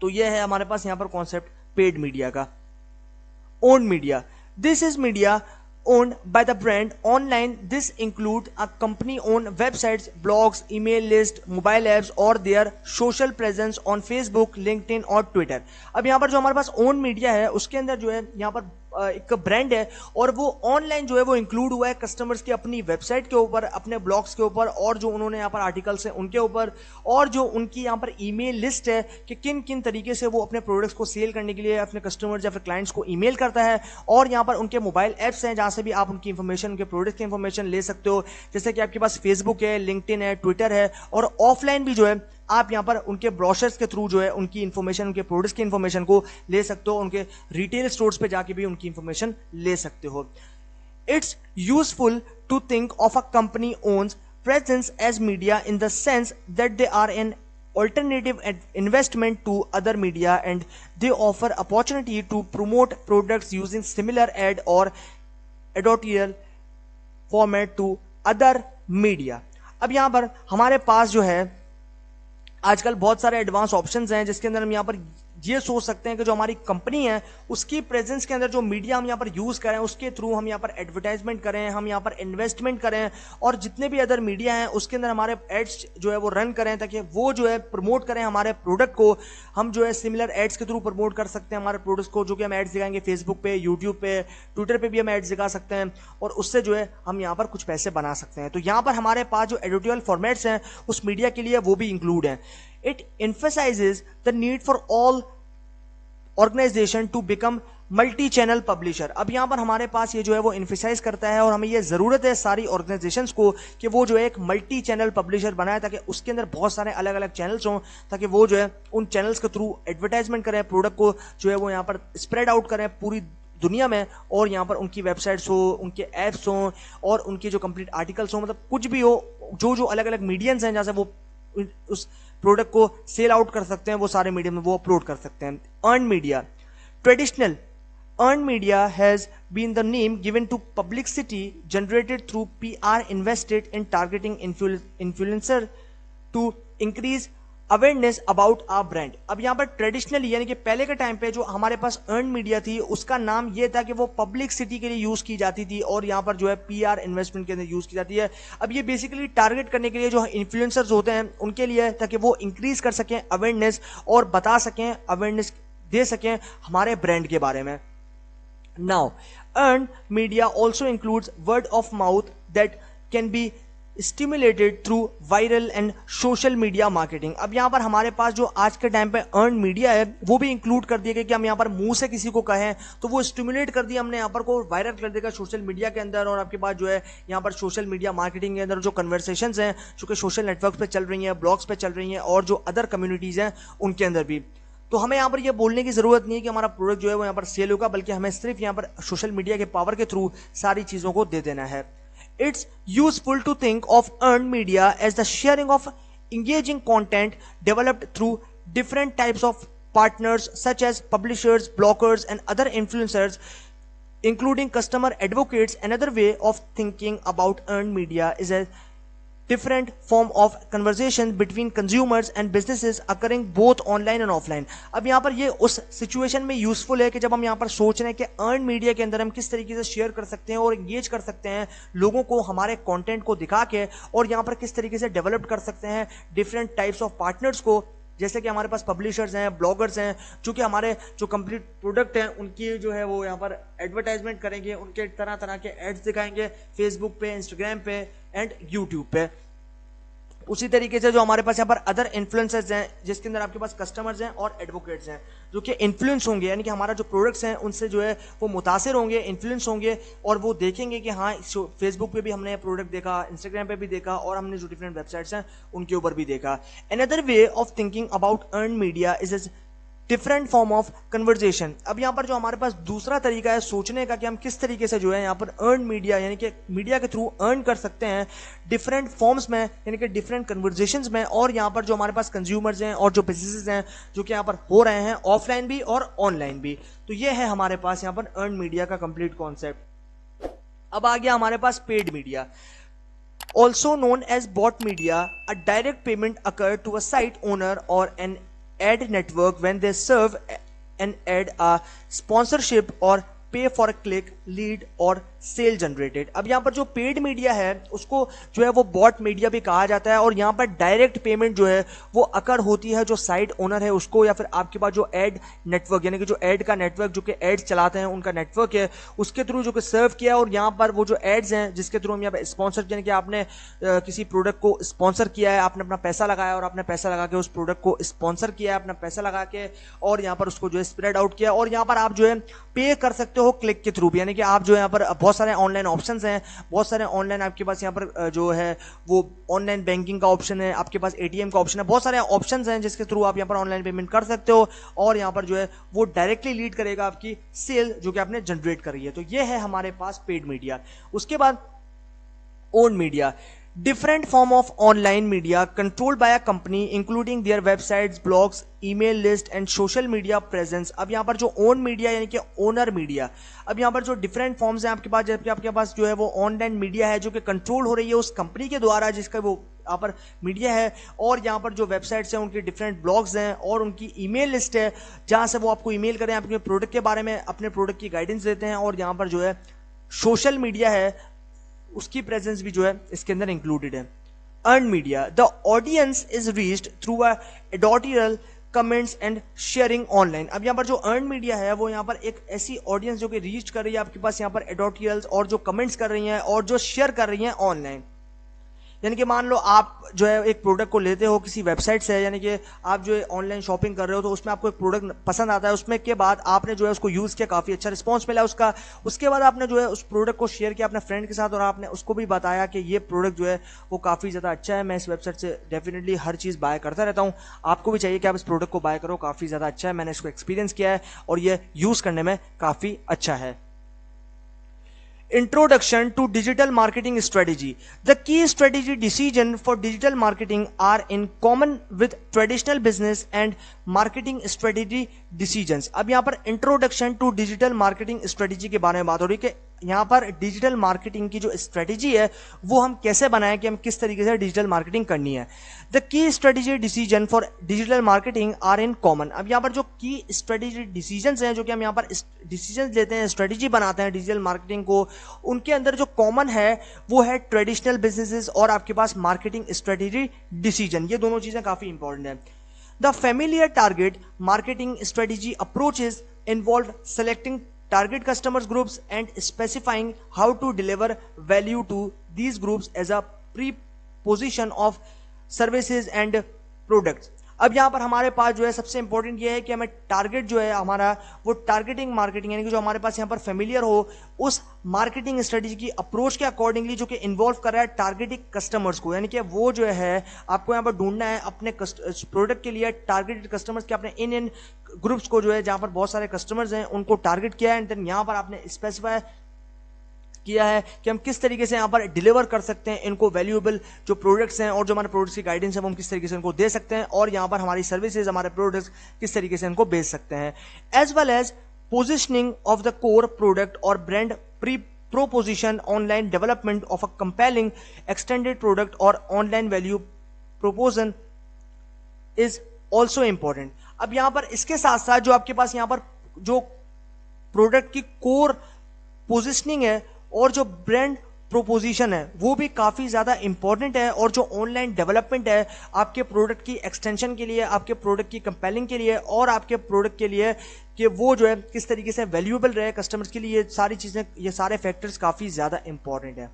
तो ये है हमारे पास यहाँ पर कॉन्सेप्ट पेड मीडिया का। Owned media, this is media owned by the brand online. This include a company owned websites, blogs, email list, mobile apps or their social presence on Facebook, LinkedIn और Twitter। अब यहाँ पर जो हमारे पास own media है उसके अंदर जो है यहाँ पर एक ब्रांड है और वो ऑनलाइन जो है वो इंक्लूड हुआ है कस्टमर्स की अपनी वेबसाइट के ऊपर, अपने ब्लॉग्स के ऊपर, और जो उन्होंने यहाँ पर आर्टिकल्स हैं उनके ऊपर, और जो उनकी यहाँ पर ईमेल लिस्ट है कि किन किन तरीके से वो अपने प्रोडक्ट्स को सेल करने के लिए अपने कस्टमर्स या फिर क्लाइंट्स को ईमेल करता है, और यहाँ पर उनके मोबाइल ऐप्स हैं जहाँ से भी आप उनकी इंफॉर्मेशन, उनके प्रोडक्ट की इंफॉर्मेशन ले सकते हो, जैसे कि आपके पास फेसबुक है, लिंक्डइन है, ट्विटर है, और ऑफलाइन भी जो है आप यहाँ पर उनके ब्रोशर्स के थ्रू जो है उनकी इंफॉर्मेशन, उनके प्रोडक्ट्स की इंफॉर्मेशन को ले सकते हो, उनके रिटेल स्टोर्स पे जाके भी उनकी इंफॉर्मेशन ले सकते हो। It's useful to think of a company owns presence as media in the sense that they are an alternative investment to other media and they offer opportunity to promote products using similar ad or editorial format to other media। अब यहाँ पर हमारे पास जो है आजकल बहुत सारे एडवांस ऑप्शंस हैं जिसके अंदर हम यहाँ पर ये सोच सकते हैं कि जो हमारी कंपनी है उसकी प्रेजेंस के अंदर जो मीडिया हम यहाँ पर यूज करें उसके थ्रू हम यहाँ पर एडवर्टाइजमेंट करें, हम यहाँ पर इन्वेस्टमेंट करें, और जितने भी अदर मीडिया हैं उसके अंदर हमारे एड्स जो है वो रन करें ताकि वो जो है प्रमोट करें हमारे प्रोडक्ट को। हम जो है सिमिलर एड्स के थ्रू प्रमोट कर सकते हैं हमारे प्रोडक्ट्स को, जो कि हम एड्स दिखाएंगे फेसबुक पे, यूट्यूब पे, ट्विटर पे भी हम एड्स दिखा सकते हैं और उससे जो है हम यहाँ पर कुछ पैसे बना सकते हैं। तो यहाँ पर हमारे पास जो एडिटोरियल फॉर्मेट्स हैं उस मीडिया के लिए वो भी इंक्लूड हैं। It emphasizes the need for all organization to become multi-channel publisher। अब यहाँ पर हमारे पास ये जो है वो emphasize करता है और हमें ये ज़रूरत है सारी organizations को कि वो जो है एक मल्टी चैनल पब्लिशर बनाए ताकि उसके अंदर बहुत सारे अलग अलग चैनल्स हों, ताकि वो जो है उन चैनल्स के थ्रू एडवर्टाइजमेंट करें, प्रोडक्ट को जो है वो यहाँ पर स्प्रेड आउट करें पूरी दुनिया में, और यहाँ पर उनकी वेबसाइट्स हो, उनके ऐप्स हों और उनके जो कंप्लीट आर्टिकल्स हों, मतलब कुछ भी हो, जो अलग अलग मीडियम्स हैं जहाँ से वो उस प्रोडक्ट को सेल आउट कर सकते हैं, वो सारे मीडिया में वो अपलोड कर सकते हैं। Earn media, traditional earned media has been the name given to publicity generated through PR invested in targeting influencer to increase awareness about a brand. अब यहाँ पर ट्रेडिशनली यानी कि पहले के टाइम पे जो हमारे पास अर्न मीडिया थी उसका नाम ये था कि वो पब्लिक सिटी के लिए यूज की जाती थी और यहाँ पर जो है पीआर इन्वेस्टमेंट के अंदर यूज की जाती है। अब ये बेसिकली टारगेट करने के लिए जो इन्फ्लुएंसर्स होते हैं उनके लिए, ताकि वो इंक्रीज कर सकें अवेयरनेस और बता सकें, अवेयरनेस दे सकें हमारे ब्रांड के बारे में। Now earn media also includes word of mouth that can be stimulated through viral and social media marketing. अब यहाँ पर हमारे पास जो आज के टाइम पे अर्न मीडिया है वो भी इंक्लूड कर दिया गया कि हम यहाँ पर मुंह से किसी को कहें तो वो स्टिमुलेट कर दिया हमने यहाँ पर को वायरल कर देगा सोशल मीडिया के अंदर, और आपके पास जो है यहाँ पर सोशल मीडिया मार्केटिंग के अंदर जो कन्वर्सेशंस हैं जो कि सोशल नेटवर्क पे चल रही हैं, ब्लॉग्स पे चल रही हैं और जो अदर कम्युनिटीज़ हैं उनके अंदर भी। तो हमें यहाँ पर ये बोलने की जरूरत नहीं है कि हमारा प्रोडक्ट जो है वो यहाँ पर सेल होगा, बल्कि हमें सिर्फ यहाँ पर सोशल मीडिया के पावर के थ्रू सारी चीज़ों को दे देना है। It's useful to think of earned media as the sharing of engaging content developed through different types of partners such as publishers, bloggers and other influencers, including customer advocates। Another way of thinking about earned media is a different form of conversation between consumers and businesses occurring both online and offline। अब यहाँ पर ये उस situation में useful है कि जब हम यहाँ पर सोच रहे हैं कि अर्न मीडिया के अंदर हम किस तरीके से शेयर कर सकते हैं और एंगेज कर सकते हैं लोगों को हमारे कंटेंट को दिखा के, और यहाँ पर किस तरीके से डेवलप कर सकते हैं डिफरेंट टाइप्स ऑफ पार्टनर्स को जैसे कि हमारे पास पब्लिशर्स हैं, ब्लॉगर्स हैं, जो कि हमारे जो कंप्लीट प्रोडक्ट हैं उनकी जो है वो यहाँ पर एडवर्टाइजमेंट करेंगे, उनके तरह तरह के एड्स दिखाएंगे फेसबुक पे, इंस्टाग्राम पे एंड यूट्यूब पे। उसी तरीके से जो हमारे पास यहाँ पर अदर इन्फ्लुएंसर्स हैं, जिसके अंदर आपके पास कस्टमर्स हैं और एडवोकेट्स हैं, जो कि इन्फ्लुएंस होंगे, यानी कि हमारा जो प्रोडक्ट्स हैं उनसे जो है वो मुतासिर होंगे, इन्फ्लुएंस होंगे, और वो देखेंगे कि हाँ फेसबुक पे भी हमने प्रोडक्ट देखा, इंस्टाग्राम पे भी देखा, और हमने जो डिफरेंट वेबसाइट्स हैं उनके ऊपर भी देखा। Another way of thinking about earn media is different form of conversation. अब यहाँ पर जो हमारे पास दूसरा तरीका है सोचने का कि हम किस तरीके से जो है यहाँ पर अर्न मीडिया, यानी कि मीडिया के थ्रू अर्न कर सकते हैं डिफरेंट फॉर्म्स में, यानी कि डिफरेंट कन्वर्जेशंस में, और यहाँ पर जो हमारे पास कंज्यूमर्स हैं और जो बिजनेसेस हैं जो कि यहाँ पर हो रहे हैं ऑफलाइन भी और ऑनलाइन भी। तो ये है हमारे पास यहाँ पर अर्न मीडिया का कंप्लीट कॉन्सेप्ट। अब आ गया हमारे पास paid media, also known as bot media. A direct payment occur to a site owner or an ad network when they serve an ad, a sponsorship or pay for a click, lead और cell generated. अब यहाँ पर जो paid media है उसको जो है वो बॉट मीडिया भी कहा जाता है, और यहाँ पर डायरेक्ट पेमेंट जो है वो अकर होती है जो साइट ओनर है उसको, या फिर आपके पास जो एड नेटवर्क, यानी कि जो एड का नेटवर्क जो कि एड्स चलाते हैं उनका नेटवर्क है, उसके थ्रू जो कि सर्व किया। और यहाँ पर वो जो एड्स हैं जिसके थ्रू हम यहाँ पर स्पॉन्सर, यानी कि आपने किसी प्रोडक्ट को स्पॉन्सर किया है, आपने अपना पैसा लगाया और आपने पैसा लगा के उस प्रोडक्ट को स्पॉन्सर किया है अपना पैसा लगा के, और यहाँ पर उसको जो है स्प्रेड आउट किया, और यहाँ पर आप जो है पे कर सकते हो क्लिक के थ्रू भी, यानी कि आप जो यहाँ पर बहुत सारे ऑनलाइन ऑप्शंस हैं, बहुत सारे ऑनलाइन आपके पास यहाँ पर जो है वो ऑनलाइन बैंकिंग का ऑप्शन है, आपके पास एटीएम का ऑप्शन है, बहुत सारे ऑप्शंस हैं जिसके थ्रू आप यहाँ पर ऑनलाइन पेमेंट कर सकते हो, और यहाँ पर जो है वो डायरेक्टली लीड करेगा आपकी सेल जो कि आपने जनरेट करी है। तो ये है हमारे पास पेड मीडिया। उसके बाद own media, different form of online media controlled by a company including their websites, blogs, email list and social media presence। अब यहाँ पर जो ओन मीडिया यानी कि ओनर मीडिया, अब यहाँ पर जो डिफरेंट फॉर्म्स हैं आपके पास, जबकि आपके पास जो है वो ऑनलाइन मीडिया है जो कि कंट्रोल हो रही है उस कंपनी के द्वारा जिसका वो यहाँ पर मीडिया है, और यहाँ पर जो वेबसाइट्स हैं उनके डिफरेंट ब्लॉग्स हैं और उनकी ईमेल लिस्ट है जहाँ से वो आपको ईमेल करें, अपने प्रोडक्ट के बारे में अपने प्रोडक्ट की गाइडेंस देते हैं, और यहाँ पर जो है सोशल मीडिया है उसकी प्रेजेंस भी जो है इसके अंदर इंक्लूडेड है। Earn media, the audience is reached through a editorial comments and sharing online. अब यहाँ पर जो अर्न मीडिया है वो यहाँ पर एक ऐसी ऑडियंस जो कि रीच कर रही है आपके पास यहाँ पर एडिटोरियल्स और जो कमेंट्स कर रही हैं और जो शेयर कर रही हैं ऑनलाइन। यानी कि मान लो आप जो है एक प्रोडक्ट को लेते हो किसी वेबसाइट से, यानी कि आप जो है ऑनलाइन शॉपिंग कर रहे हो तो उसमें आपको एक प्रोडक्ट पसंद आता है, उसमें के बाद आपने जो है उसको यूज़ किया, काफ़ी अच्छा रिस्पांस मिला उसका, उसके बाद आपने जो है उस प्रोडक्ट को शेयर किया अपने फ्रेंड के साथ और आपने उसको भी बताया कि ये प्रोडक्ट जो है वो काफ़ी ज़्यादा अच्छा है, मैं इस वेबसाइट से डेफिनेटली हर चीज़ बाय करता रहता हूँ, आपको भी चाहिए कि आप इस प्रोडक्ट को बाय करो, काफ़ी ज़्यादा अच्छा है, मैंने इसको एक्सपीरियंस किया है और ये यूज़ करने में काफ़ी अच्छा है। Introduction to digital marketing strategy. The key strategy decisions for digital marketing are in common with traditional business and marketing strategy decisions. अब यहाँ पर introduction to digital marketing strategy के बारे में बात हो रही है कि यहाँ पर डिजिटल मार्केटिंग की जो स्ट्रेटेजी है वो हम कैसे बनाएं कि हम किस तरीके से डिजिटल मार्केटिंग करनी है। The key strategy decision for digital marketing are in common. अब यहाँ पर जो की स्ट्रेटेजी डिसीजंस हैं जो कि हम यहाँ पर डिसीजंस लेते हैं, स्ट्रेटेजी बनाते हैं डिजिटल मार्केटिंग को, उनके अंदर जो कॉमन है वो है ट्रेडिशनल बिजनेसेस और आपके पास मार्केटिंग स्ट्रेटेजी डिसीजन। ये दोनों चीजें काफी इंपॉर्टेंट है। The familiar target marketing strategy approaches involve selecting target customers groups and specifying how to deliver value to these groups as a preposition of services and products। अब यहाँ पर हमारे पास जो है सबसे इंपॉर्टेंट ये है कि हमें टारगेट जो है हमारा वो टारगेटिंग मार्केटिंग यानी कि जो हमारे पास यहाँ पर फेमिलियर हो उस मार्केटिंग स्ट्रेटेजी की अप्रोच के अकॉर्डिंगली जो कि इन्वॉल्व कर रहा है टारगेटिंग कस्टमर्स को, यानी कि वो जो है आपको यहाँ पर ढूंढना है अपने प्रोडक्ट के लिए टारगेटेड कस्टमर्स के, अपने इन ग्रुप्स को जो है जहाँ पर बहुत सारे कस्टमर्स हैं उनको टारगेट किया है, एंड देन यहाँ पर आपने स्पेसिफाई किया है कि हम किस तरीके से यहाँ पर डिलीवर कर सकते हैं इनको वैल्यूएबल जो प्रोडक्ट्स हैं और जो हमारे प्रोडक्ट्स की गाइडेंस है वो हम किस तरीके से इनको दे सकते हैं, और यहाँ पर हमारी सर्विसेज हमारे प्रोडक्ट्स किस तरीके से इनको बेच सकते हैं, as well as positioning of the core product और brand proposition, online development of a compelling extended product और online value proposition is also important. अब यहाँ पर इसके साथ साथ जो आपके पास यहाँ पर जो प्रोडक्ट की कोर पोजिशनिंग है और जो ब्रांड प्रोपोजिशन है वो भी काफ़ी ज़्यादा इंपॉर्टेंट है, और जो ऑनलाइन डेवलपमेंट है आपके प्रोडक्ट की एक्सटेंशन के लिए, आपके प्रोडक्ट की कंपेलिंग के लिए, और आपके प्रोडक्ट के लिए कि वो जो है किस तरीके से वैल्यूएबल रहे कस्टमर्स के लिए, ये सारी चीज़ें, ये सारे फैक्टर्स काफ़ी ज़्यादा इंपॉर्टेंट है.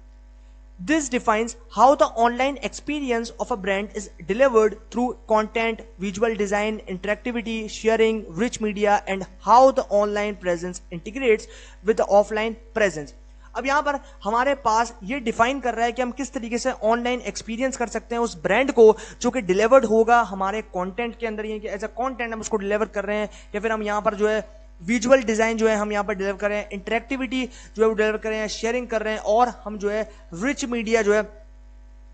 This defines how the online experience of a brand is delivered through content, visual design, interactivity, sharing, rich media, and how the online presence integrates with the offline presence. अब यहाँ पर हमारे पास ये define कर रहा है कि हम किस तरीके से ऑनलाइन एक्सपीरियंस कर सकते हैं उस ब्रांड को जो कि डिलीवर्ड होगा हमारे कंटेंट के अंदर, ये कि एज अ कंटेंट हम उसको डिलीवर कर रहे हैं, या फिर हम यहाँ पर जो है विजुअल डिजाइन जो है हम यहाँ पर डिलीवर कर रहे हैं, इंटरेक्टिविटी जो है वो डिलीवर कर रहे हैं, शेयरिंग कर रहे हैं, और हम जो है रिच मीडिया जो है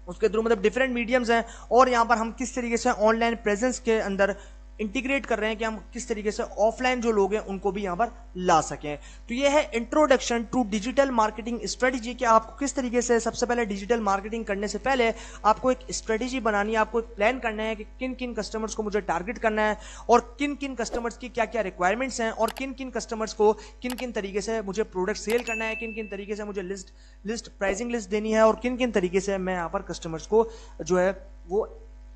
उसके थ्रू, मतलब डिफरेंट मीडियम्स हैं, और यहाँ पर हम किस तरीके से ऑनलाइन प्रेजेंस के अंदर इंटीग्रेट कर रहे हैं कि हम किस तरीके से ऑफलाइन जो लोग हैं उनको भी यहाँ पर ला सकें. तो ये है introduction to digital marketing strategy, कि आपको किस तरीके से सबसे पहले डिजिटल मार्केटिंग करने से पहले आपको एक स्ट्रेटजी बनानी है, आपको एक प्लान करना है कि किन किन कस्टमर्स को मुझे टारगेट करना है, और किन किन कस्टमर्स की क्या क्या रिक्वायरमेंट्स हैं, और किन किन कस्टमर्स को किन किन तरीके से मुझे प्रोडक्ट सेल करना है, किन किन तरीके से मुझे लिस्ट प्राइसिंग लिस्ट देनी है, और किन किन तरीके से मैं यहाँ पर कस्टमर्स को जो है वो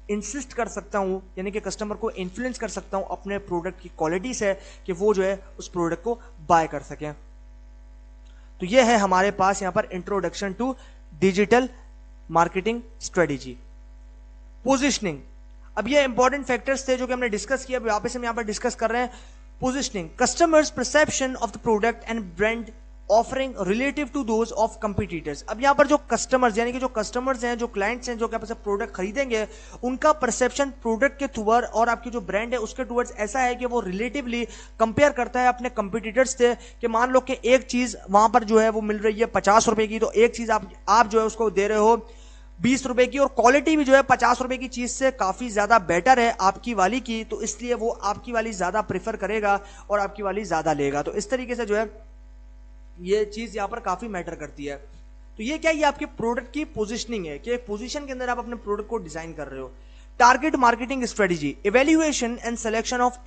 इंसिस्ट कर सकता हूं, यानी कि कस्टमर को इन्फ्लुएंस कर सकता हूं अपने प्रोडक्ट की क्वालिटी से कि वो जो है उस प्रोडक्ट को बाय कर सकें. तो ये है हमारे पास यहां पर introduction to digital marketing strategy. Positioning, अब ये इंपॉर्टेंट फैक्टर्स थे जो कि हमने डिस्कस किया, वापस हम यहां पर डिस्कस कर रहे हैं. Positioning, customers perception of the product and brand offering relative to those of competitors. अब यहां पर जो कस्टमर्स, यानी कि जो कस्टमर्स हैं, जो क्लाइंट्स हैं, जो कि आपसे प्रोडक्ट खरीदेंगे, उनका परसेप्शन प्रोडक्ट के टूवर्ड और आपकी जो ब्रांड है उसके टूवर्ड्स ऐसा है कि वो रिलेटिवली कंपेयर करता है अपने कंपटीटर्स से, कि मान लो कि एक चीज वहां पर जो है वो मिल रही है 50 रुपए की, तो एक चीज आप जो है उसको दे रहे हो 20 रुपए की, और क्वालिटी भी जो है 50 रुपए की चीज से काफी ज्यादा बेटर है आपकी वाली की, तो इसलिए वो आपकी वाली ज्यादा प्रेफर करेगा और आपकी वाली ज्यादा लेगा. तो इस तरीके से जो है ये चीज यहां पर काफी मैटर करती है. तो ये क्या, ये आपके प्रोडक्ट की पोजीशनिंग है कि एक पोजीशन के अंदर आप अपने प्रोडक्ट को डिजाइन कर रहे हो. Target marketing strategy, evaluation and selection of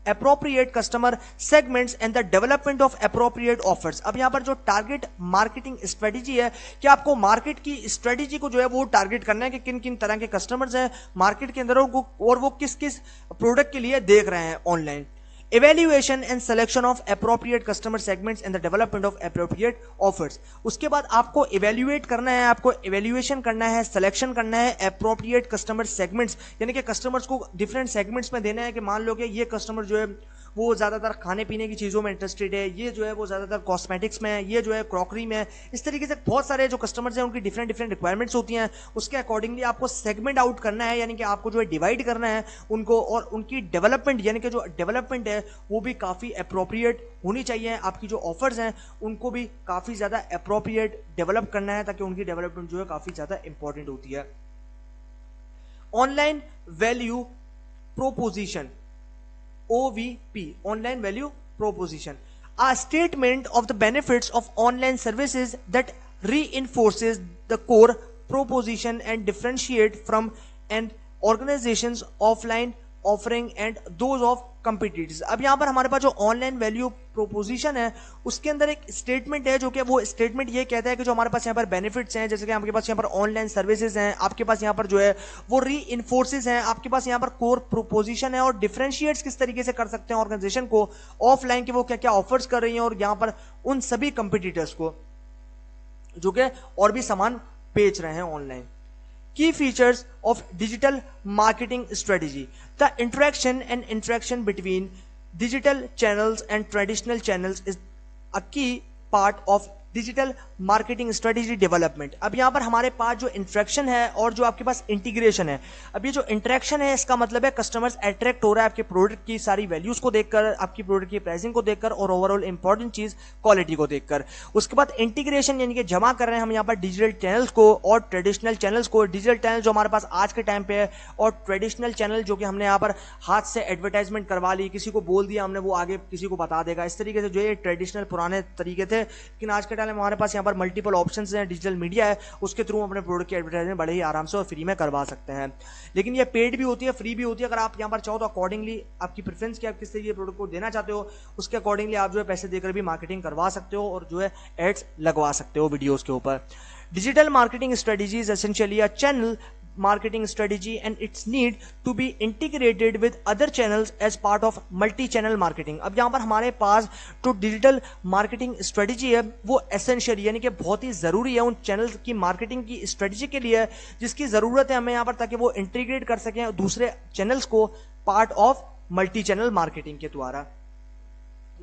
appropriate customer segments and the development of appropriate offers. अब यहां पर जो टारगेट मार्केटिंग स्ट्रेटजी है कि आपको मार्केट की स्ट्रेटजी को जो है वो टारगेट करना है कि किन किन तरह के कस्टमर्स हैं मार्केट के अंदर, और वो किस किस प्रोडक्ट के लिए देख रहे हैं online. Evaluation and selection of appropriate customer segments and the development of appropriate offers. उसके बाद आपको evaluate करना है, आपको evaluation करना है, selection करना है appropriate customer segments, यानी कि customers को different segments में देना है कि मान लो कि ये customer जो है वो ज़्यादातर खाने पीने की चीज़ों में इंटरेस्टेड है, ये जो है वो ज़्यादातर कॉस्मेटिक्स में है, ये जो है क्रॉकरी में है. इस तरीके से बहुत सारे जो कस्टमर्स हैं उनकी डिफरेंट डिफरेंट रिक्वायरमेंट्स होती हैं. उसके अकॉर्डिंगली आपको सेगमेंट आउट करना है, यानी कि आपको जो है डिवाइड करना है उनको, और उनकी डेवलपमेंट, यानी कि जो डेवलपमेंट है वो भी काफ़ी अप्रोप्रिएट होनी चाहिए. आपकी जो ऑफर्स हैं उनको भी काफ़ी ज़्यादा अप्रोप्रिएट डेवलप करना है, ताकि उनकी डेवलपमेंट जो है काफ़ी ज़्यादा इंपॉर्टेंट होती है. Online value proposition, OVP, online value proposition, a statement of the benefits of online services that reinforces the core proposition and differentiate from an organization's offline offering and those of competitors. अब यहाँ पर हमारे पास जो online value proposition है उसके अंदर एक स्टेटमेंट है, जो कि वो स्टेटमेंट ये कहता है कि जो हमारे पास यहाँ पर बेनिफिट्स हैं, जैसे कि आपके पास यहाँ पर ऑनलाइन सर्विसेज हैं, आपके पास यहाँ पर जो है वो री इन्फोर्सेज हैं, आपके पास यहाँ पर कोर प्रोपोजिशन है, और डिफरेंशिएट्स किस तरीके से कर सकते हैं ऑर्गेनाइजेशन को ऑफलाइन के वो क्या क्या ऑफर्स कर रही हैं, और यहाँ पर उन सभी कंपिटिटर्स को जो कि और भी सामान बेच रहे हैं online. Key features of digital marketing strategy. The interaction between digital channels and traditional channels is a key part of digital marketing strategy development. अब यहाँ पर हमारे पास जो इंटरेक्शन है और जो आपके पास इंटीग्रेशन है. अब ये जो इंटरेक्शन है इसका मतलब है कस्टमर्स अट्रैक्ट हो रहा है आपके प्रोडक्ट की सारी वैल्यूज को देखकर, आपकी प्रोडक्ट की प्राइसिंग को देखकर, और ओवरऑल इंपॉर्टेंट चीज क्वालिटी को देखकर. उसके बाद इंटीग्रेशन, यानी कि जमा कर रहे हैं हम यहाँ पर डिजिटल चैनल्स को और ट्रेडिशनल चैनल्स को. डिजिटल चैनल जो हमारे पास आज के टाइम पे है, और ट्रेडिशनल चैनल जो कि हमने यहाँ पर हाथ से एडवर्टाइजमेंट करवा ली, किसी को बोल दिया हमने, वो आगे किसी को बता देगा. इस तरीके से जो ये ट्रेडिशनल पुराने तरीके थे, लेकिन आज के हमारे पास यहाँ पर मल्टीपल ऑप्शंस हैं, डिजिटल मीडिया है, उसके थ्रू अपने प्रोडक्ट की एडवर्टाइजमेंट बड़े ही आराम से और फ्री में करवा सकते हैं. लेकिन ये पेड भी होती है, फ्री भी होती है. अगर आप यहाँ पर चाहो तो अकॉर्डिंगली आपकी प्रेफरेंस की, आप किस तरीके प्रोडक्ट को देना चाहते हो उसके अकॉर्डिंगली आप जो है पैसे देकर भी मार्केटिंग करवा सकते हो और जो है एड्स लगवा सकते हो वीडियोस के ऊपर. Digital marketing strategy is essentially a channel marketing strategy and its need to be integrated with other channels as part of multi-channel marketing। अब यहाँ पर हमारे पास जो डिजिटल मार्केटिंग स्ट्रेटजी है वो एसेंशियल यानी कि बहुत ही ज़रूरी है उन चैनल्स की मार्केटिंग की स्ट्रेटजी के लिए जिसकी ज़रूरत है हमें यहाँ पर, ताकि वो इंटीग्रेट कर सकें दूसरे चैनल्स को part of multi channel marketing के द्वारा।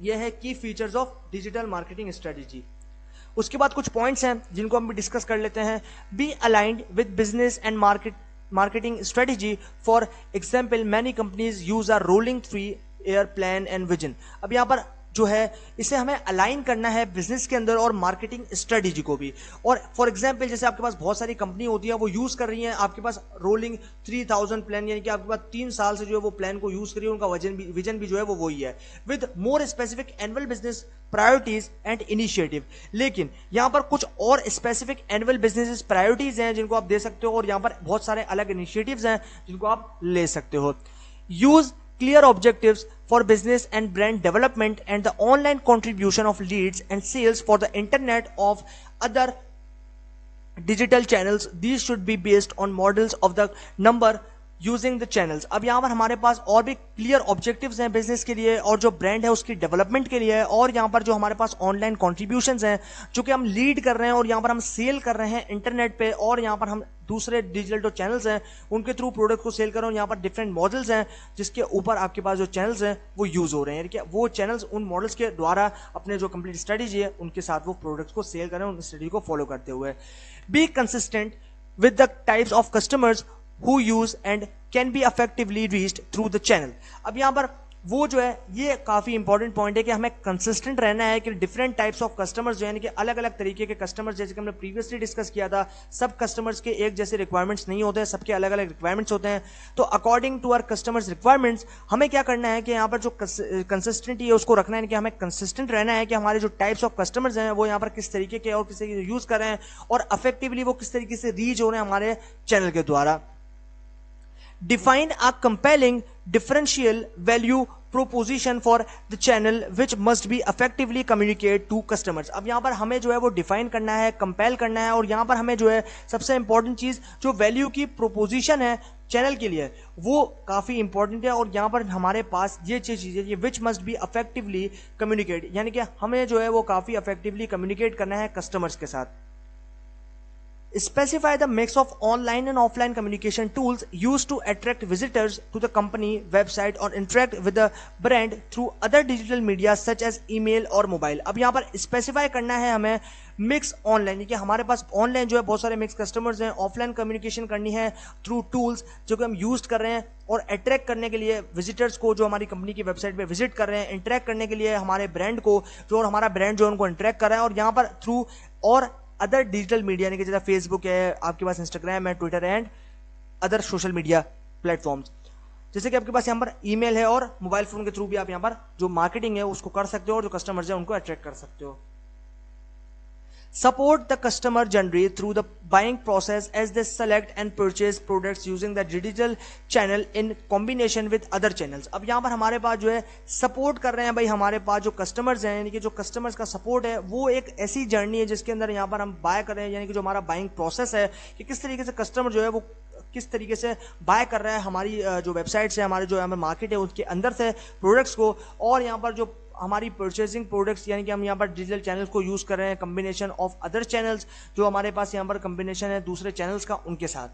यह है की features of digital marketing strategy. उसके बाद कुछ पॉइंट्स हैं जिनको हम भी डिस्कस कर लेते हैं। Be aligned with business and marketing strategy. For example many companies use are rolling 3-year plan and vision. अब यहाँ पर जो है इसे हमें अलाइन करना है बिजनेस के अंदर और मार्केटिंग स्ट्रेटजी को भी। और फॉर एग्जांपल जैसे आपके पास बहुत सारी कंपनी होती है वो यूज कर रही हैं आपके पास रोलिंग 3000 प्लान, यानी कि आपके पास 3 साल से जो है वो प्लान को यूज कर रही है, उनका विजन भी जो है वो वही है with more specific annual business priorities and initiative. लेकिन यहाँ पर कुछ और स्पेसिफिक एनुअल बिजनेस प्रायोरिटीज हैं जिनको आप दे सकते हो और यहाँ पर बहुत सारे अलग इनिशिएटिव्स हैं जिनको आप ले सकते हो। Use clear objectives for business and brand development and the online contribution of leads and sales for the internet of other digital channels. These should be based on models of the number using the channels. अब यहाँ पर हमारे पास और भी clear objectives हैं business के लिए और जो ब्रांड है उसकी डेवलपमेंट के लिए, और यहाँ पर जो हमारे पास ऑनलाइन कॉन्ट्रीब्यूशंस हैं जो कि हम लीड कर रहे हैं और यहाँ पर हम सेल कर रहे हैं इंटरनेट पे, और यहाँ पर हम दूसरे डिजिटल जो चैनल्स हैं उनके थ्रू प्रोडक्ट को सेल कर रहे हैं। यहाँ पर डिफरेंट मॉडल्स हैं जिसके ऊपर आपके पास जो चैनल्स हैं वो यूज हो रहे हैं, यानी कि वो चैनल्स उन मॉडल्स के द्वारा अपने जो कंप्लीट स्ट्रेटजी है उनके साथ वो प्रोडक्ट्स को सेल कर रहे हैं उन स्ट्रेटजी को फॉलो करते हुए। Be consistent with the types of customers who use and can be effectively reached through the channel। अब यहाँ पर वो जो है ये काफी इंपॉर्टेंट पॉइंट है कि हमें कंसिस्टेंट रहना है कि डिफरेंट टाइप्स ऑफ कस्टमर्स जो यानी कि अलग अलग तरीके के कस्टमर्स, जैसे कि हमने प्रीवियसली डिस्कस किया था, सब कस्टमर्स के एक जैसे रिक्वायरमेंट्स नहीं होते हैं, सबके अलग अलग रिक्वायरमेंट्स होते हैं। तो according to our customers requirements हमें क्या करना है कि यहाँ पर जो कंसिस्टेंटी है उसको रखना है कि हमें कंसिस्टेंट रहना है कि हमारे जो टाइप्स ऑफ कस्टमर्स हैं वो यहाँ पर किस तरीके के और किस तरीके से यूज कर रहे हैं और अफेक्टिवली वो किस तरीके से रीच हो रहे हैं हमारे चैनल के द्वारा। Define a compelling differential value proposition for the channel which must be effectively communicate to customers। अब यहाँ पर हमें जो है वो डिफाइन करना है, कंपेल करना है, और यहाँ पर हमें जो है सबसे इंपॉर्टेंट चीज जो वैल्यू की प्रोपोजिशन है चैनल के लिए वो काफी इंपॉर्टेंट है। और यहाँ पर हमारे पास ये चीज है ये विच मस्ट बी इफेक्टिवली कम्युनिकेट, यानी कि हमें जो है वो काफी इफेक्टिवली कम्युनिकेट करना है कस्टमर्स के साथ। Specify the mix of online and offline communication tools used to attract visitors to the company website or interact with the brand through other digital media such as email और mobile। अब यहाँ पर specify करना है हमें mix online, कि हमारे पास online जो है बहुत सारे मिक्स कस्टमर्स हैं, ऑफलाइन कम्युनिकेशन करनी है थ्रू टूल्स जो कि हम यूज कर रहे हैं और अट्रैक्ट करने के लिए विजिटर्स को जो हमारी कंपनी की वेबसाइट पे विजिट कर रहे हैं, इंटरेक्ट करने के लिए हमारे ब्रांड को जो, और हमारा ब्रांड जो उनको इंटरेक्ट कर रहा है, और यहाँ पर थ्रू और अदर डिजिटल मीडिया यानी कि जैसे फेसबुक है, आपके पास इंस्टाग्राम है, Twitter and other social media platforms. जैसे कि आपके पास यहाँ पर ईमेल है और मोबाइल फोन के थ्रू भी आप यहाँ पर जो मार्केटिंग है उसको कर सकते हो और जो कस्टमर्स है उनको अट्रैक्ट कर सकते हो। Support the customer journey through the buying process as they select and purchase products using the digital channel in combination with other channels। अब यहाँ पर हमारे पास जो है सपोर्ट कर रहे हैं भाई हमारे पास जो कस्टमर्स हैं, यानी कि जो कस्टमर्स का सपोर्ट है वो एक ऐसी जर्नी है जिसके अंदर यहाँ पर हम बाय कर रहे हैं, यानी कि जो हमारा बाइंग प्रोसेस है कि किस तरीके से कस्टमर जो है वो किस तरीके से बाय कर रहा है हमारी जो वेबसाइट है, हमारे जो मार्केट है उसके अंदर से प्रोडक्ट्स को, और यहाँ पर जो हमारी परचेजिंग प्रोडक्ट्स यानी कि हम यहाँ पर डिजिटल चैनल्स को यूज कर रहे हैं कम्बिनेशन ऑफ अदर चैनल्स जो हमारे पास यहाँ पर कम्बिनेशन है दूसरे चैनल्स का उनके साथ।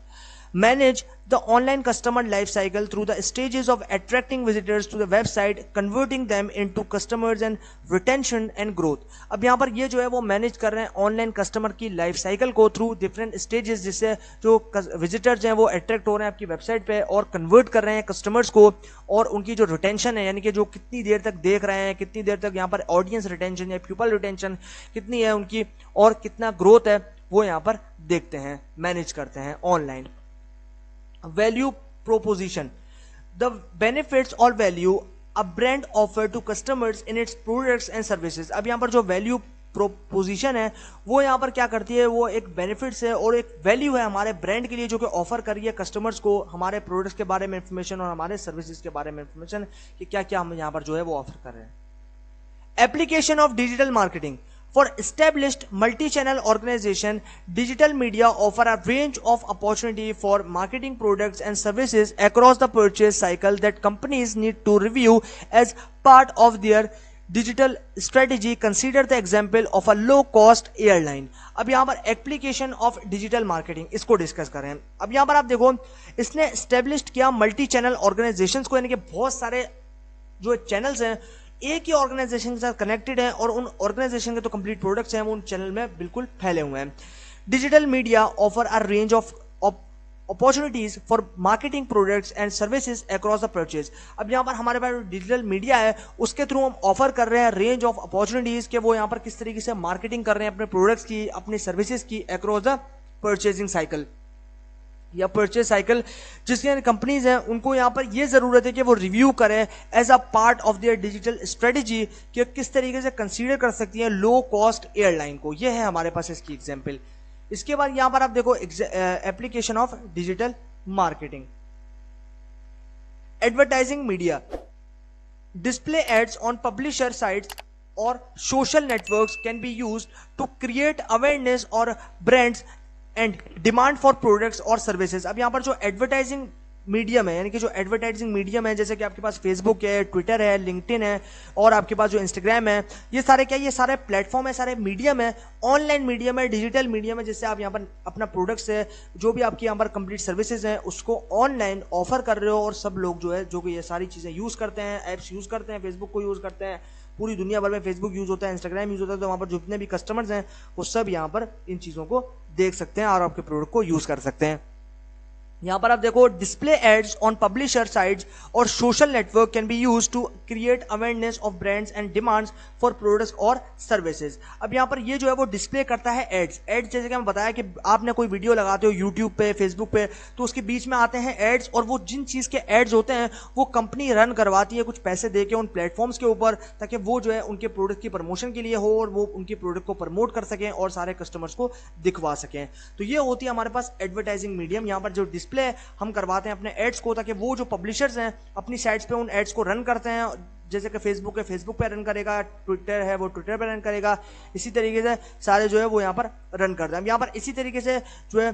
Manage the online customer life cycle through the stages of attracting visitors to the website, converting them into customers and retention and growth. अब यहाँ पर ये जो है वो मैनेज कर रहे हैं ऑनलाइन कस्टमर की लाइफ साइकिल को थ्रू डिफरेंट स्टेजेस, जिससे जो विजिटर्स हैं वो अट्रैक्ट हो रहे हैं आपकी वेबसाइट पे और कन्वर्ट कर रहे हैं कस्टमर्स को, और उनकी जो रिटेंशन है यानी कि जो कितनी देर तक देख रहे हैं, कितनी देर तक यहाँ पर ऑडियंस रिटेंशन या पीपल रिटेंशन कितनी है उनकी और कितना ग्रोथ है वो यहाँ पर देखते हैं, मैनेज करते हैं online. Value proposition, the benefits और value a brand offer to customers in its products and services. अब यहाँ पर जो वैल्यू प्रोपोजिशन है वो यहाँ पर क्या करती है, वो एक बेनिफिट्स है और एक वैल्यू है हमारे ब्रांड के लिए जो कि ऑफर करिए कस्टमर्स को हमारे प्रोडक्ट्स के बारे में इंफॉर्मेशन और हमारे सर्विसेज के बारे में इंफॉर्मेशन कि क्या क्या हम यहाँ पर जो है वो ऑफर कर रहे हैं। Application of digital marketing, For established multi-channel organization, digital media offer a range of opportunity for marketing products and services across the purchase cycle that companies need to review as part of their digital strategy. Consider the example of a low-cost airline. अब यहाँ पर application of digital marketing इसको discuss करें। अब यहाँ पर आप देखो, इसने एस्टेब्लिश्ड किया मल्टी चैनल ऑर्गेनाइजेशंस को, यानी कि बहुत सारे जो चैनल्स हैं एक ही ऑर्गेनाइजेशन के साथ कनेक्टेड हैं और उन ऑर्गेनाइजेशन के तो कंप्लीट प्रोडक्ट्स हैं वो उन चैनल में बिल्कुल फैले हुए हैं। Digital media offer a range of opportunities for marketing products and services across the purchase. अब यहाँ पर हमारे पास डिजिटल मीडिया है उसके थ्रू हम ऑफर कर रहे हैं रेंज ऑफ अपॉर्चुनिटीज के वो यहाँ पर किस तरीके से मार्केटिंग कर रहे हैं अपने प्रोडक्ट्स की, अपनी सर्विसेज की अक्रॉस द परचेजिंग साइकिल या परचेज साइकिल। जिसके कंपनीज हैं उनको यहाँ पर ये जरूरत है कि वो रिव्यू करें as a part of their digital strategy कि किस तरीके से कंसीडर कर सकती है लो कॉस्ट एयरलाइन को। ये है हमारे पास इसकी एग्जांपल। इसके बाद यहाँ पर आप देखो application of digital marketing. Advertising media, display ads on publisher sites और social networks can be used to create awareness और brands and demand for products और सर्विसेज। अब यहाँ पर जो एडवर्टाइजिंग मीडियम है, यानी कि जो एडवर्टाइजिंग मीडियम है जैसे कि आपके पास फेसबुक है, ट्विटर है, लिंक्डइन है और आपके पास जो इंस्टाग्राम है, ये सारे क्या, ये सारे प्लेटफॉर्म है, सारे मीडियम है, ऑनलाइन मीडियम है, डिजिटल मीडियम है, जिससे आप यहाँ पर अपना प्रोडक्ट्स है, जो भी आपकी यहाँ पर कंप्लीट सर्विसेज हैं उसको ऑनलाइन ऑफर कर रहे हो और सब लोग जो है जो कि ये सारी चीज़ें यूज़ करते हैं, ऐप्स यूज़ करते हैं, फेसबुक को यूज़ करते हैं, पूरी दुनिया भर में फेसबुक यूज़ होता है, इंस्टाग्राम यूज़ होता है, तो वहाँ पर जितने भी कस्टमर्स हैं वो सब यहाँ पर इन चीज़ों को देख सकते हैं और आपके प्रोडक्ट को यूज़ कर सकते हैं। यहाँ पर आप देखो display ads on publisher sites और social network can be used to create awareness of brands and demands for products और सर्विसेज। अब यहाँ पर ये जो है वो डिस्प्ले करता है एड्स। एड्स जैसे कि मैं बताया कि आपने कोई वीडियो लगाते हो यूट्यूब पे, फेसबुक पे, तो उसके बीच में आते हैं एड्स और वो जिन चीज़ के एड्स होते हैं वो कंपनी रन करवाती है कुछ पैसे दे के उन प्लेटफॉर्म्स के ऊपर, ताकि वो जो है उनके प्रोडक्ट की प्रमोशन के लिए हो और वो उनके प्रोडक्ट को प्रमोट कर सकें और सारे कस्टमर्स को दिखवा सकें। तो ये होती है हमारे पास एडवर्टाइजिंग मीडियम। यहाँ पर जो डिस्प्ले हम करवाते हैं अपने एड्स को, ताकि वो जो पब्लिशर्स हैं अपनी साइट्स पे उन एड्स को रन करते हैं। जैसे कि फेसबुक है, फेसबुक पे रन करेगा, ट्विटर है वो ट्विटर पे रन करेगा, इसी तरीके से सारे जो है वो यहाँ पर रन करते हैं। यहाँ पर इसी तरीके से जो है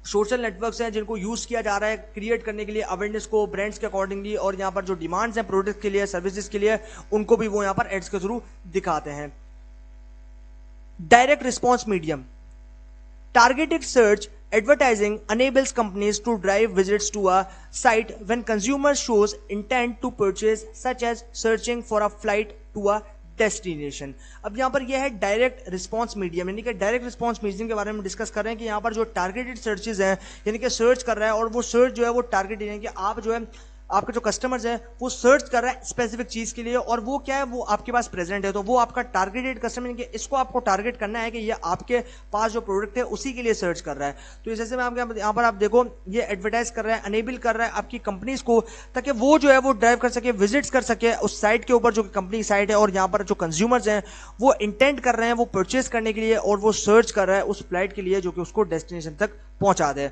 सोशल नेटवर्क्स हैं जिनको यूज किया जा रहा है क्रिएट करने के लिए अवेयरनेस को ब्रांड्स के अकॉर्डिंगली, और यहाँ पर जो डिमांड्स हैं प्रोडक्ट के लिए, सर्विसेज के लिए, उनको भी वो यहाँ पर एड्स के थ्रू दिखाते हैं। Direct response medium, targeted search advertising enables companies to drive visits to a site when consumer shows intent to purchase, such as searching for a flight to a destination. अब यहाँ पर यह है direct response medium, यानी कि direct response medium के बारे में डिस्कस कर रहे हैं कि यहाँ पर जो टारगेटेड सर्चेज हैं, यानी कि सर्च कर रहा है और वो सर्च जो है वो टारगेटेड, यानी कि आप जो है आपके जो कस्टमर्स हैं वो सर्च कर रहा है स्पेसिफिक चीज के लिए और वो क्या है वो आपके पास प्रेजेंट है, तो वो आपका टारगेटेड कस्टमर, यानी कि इसको आपको टारगेट करना है कि ये आपके पास जो प्रोडक्ट है उसी के लिए सर्च कर रहा है। तो जैसे मैं आपके यहाँ पर आप देखो ये एडवर्टाइज कर रहा है, अनेबल कर रहा है आपकी कंपनीज को, ताकि वो जो है वो ड्राइव कर सके, विजिट्स कर सके उस साइट के ऊपर जो कंपनी साइट है, और यहाँ पर जो कंज्यूमर्स हैं वो इंटेंट कर रहे हैं वो परचेज करने के लिए और वो सर्च कर रहा है उस फ्लाइट के लिए जो कि उसको डेस्टिनेशन तक पहुंचा दे।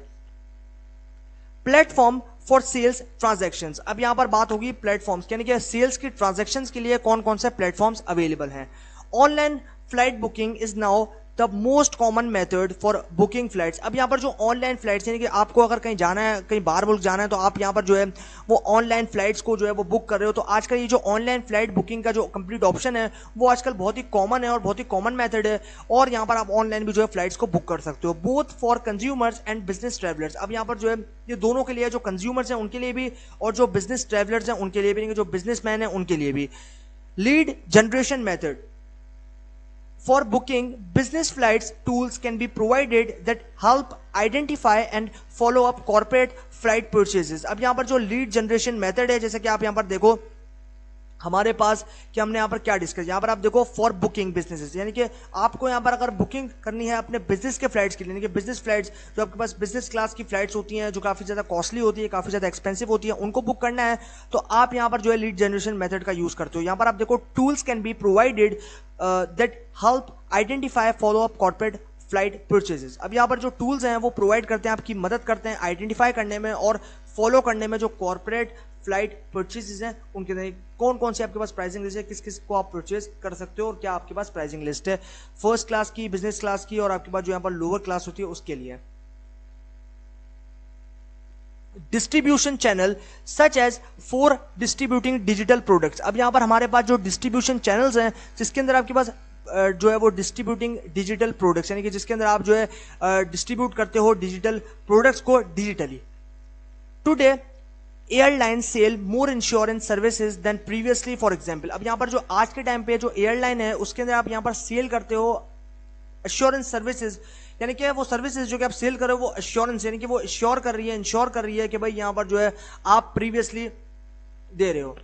Platform for sales transactions. अब यहां पर बात होगी प्लेटफॉर्म्स, यानी कि सेल्स की ट्रांजैक्शंस के लिए कौन कौन से प्लेटफॉर्म्स अवेलेबल हैं। Online flight booking is now the most common method for booking flights. अब यहाँ पर जो ऑनलाइन फ्लाइट्स, यानी कि आपको अगर कहीं जाना है, कहीं बाहर मुल्क जाना है, तो आप यहाँ पर जो है वो ऑनलाइन फ्लाइट्स को जो है वो बुक कर रहे हो। तो आजकल ये जो ऑनलाइन फ्लाइट बुकिंग का जो कंप्लीट ऑप्शन है वो आजकल बहुत ही कॉमन है और बहुत ही कॉमन मेथड है, और यहाँ पर आप ऑनलाइन भी जो है फ्लाइट्स को बुक कर सकते हो, both for consumers and business travellers. अब यहाँ पर जो है ये दोनों के लिए, जो कंज्यूमर्स हैं उनके लिए भी और जो बिजनेस ट्रैवलर्स हैं उनके लिए भी, जो बिजनेसमैन हैं उनके लिए भी। Lead generation method for booking business flights, tools can be provided that help identify and follow up corporate flight purchases। अब यहाँ पर जो लीड जनरेशन मेथड है, जैसे कि आप यहाँ पर देखो हमारे पास कि हमने यहाँ पर क्या डिस्कस, यहाँ पर आप देखो फॉर बुकिंग बिजनेसेस, यानी कि आपको यहाँ पर अगर बुकिंग करनी है अपने बिजनेस के फ्लाइट्स के लिए, यानी कि बिजनेस फ्लाइट्स जो आपके पास बिजनेस क्लास की फ्लाइट्स होती हैं जो काफ़ी ज़्यादा कॉस्टली होती है, काफ़ी ज़्यादा एक्सपेंसिव होती है, उनको बुक करना है, तो आप यहाँ पर जो है लीड जनरेशन मेथड का यूज़ करते हो। यहाँ पर आप देखो tools can be provided that help identify follow up corporate flight purchases. अब यहाँ पर जो टूल्स हैं वो प्रोवाइड करते हैं, आपकी मदद करते हैं आइडेंटिफाई करने में और फॉलो करने में जो कॉर्पोरेट फ्लाइट परचेजेस हैं उनके अंदर कौन कौन से आपके पास प्राइसिंग लिस्ट है, किस किस को आप परचेज कर सकते हो और क्या आपके पास प्राइसिंग लिस्ट है फर्स्ट क्लास की, बिजनेस क्लास की और आपके पास जो यहाँ पर लोअर क्लास होती है उसके लिए। Distribution channel such as for distributing digital products. अब यहां पर हमारे पास जो डिस्ट्रीब्यूशन चैनल्स हैं जिसके अंदर आपके पास जो है वो डिस्ट्रीब्यूटिंग डिजिटल प्रोडक्ट्स यानी कि जिसके अंदर आप जो है डिस्ट्रीब्यूट करते हो डिजिटल प्रोडक्ट्स को digitally. Today airline sell more insurance services than previously for example. अब यहां पर जो आज के टाइम पे जो एयरलाइन है उसके अंदर आप यहां पर सेल करते हो एश्योरेंस सर्विसेज यानी कि वो सर्विसेज जो कि आप सेल कर रहे हो वो एश्योरेंस यानी कि वो एश्योर कर रही है, इंश्योर कर रही है कि भाई यहां पर जो है आप प्रीवियसली दे रहे हो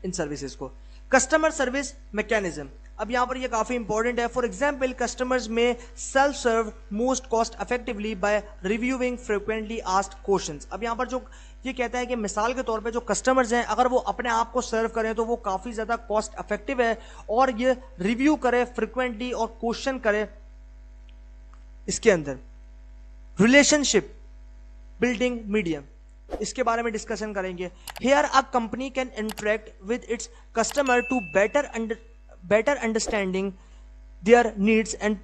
इन सर्विसेज को। कस्टमर सर्विस मैकेनिज्म, अब यहां पर ये काफी इंपॉर्टेंट है। फॉर एग्जांपल कस्टमर्स में self serve most cost effectively by reviewing frequently asked questions. अब यहां पर जो ये कहता है कि मिसाल के तौर पे जो कस्टमर्स हैं अगर वो अपने आप को सर्व करें तो वो काफी ज्यादा कॉस्ट इफेक्टिव है और ये रिव्यू करे फ्रीक्वेंटली और क्वेश्चन करे इसके अंदर। रिलेशनशिप बिल्डिंग मीडियम, इसके बारे में डिस्कशन करेंगे। Here a company can interact with its customer to better understanding their needs and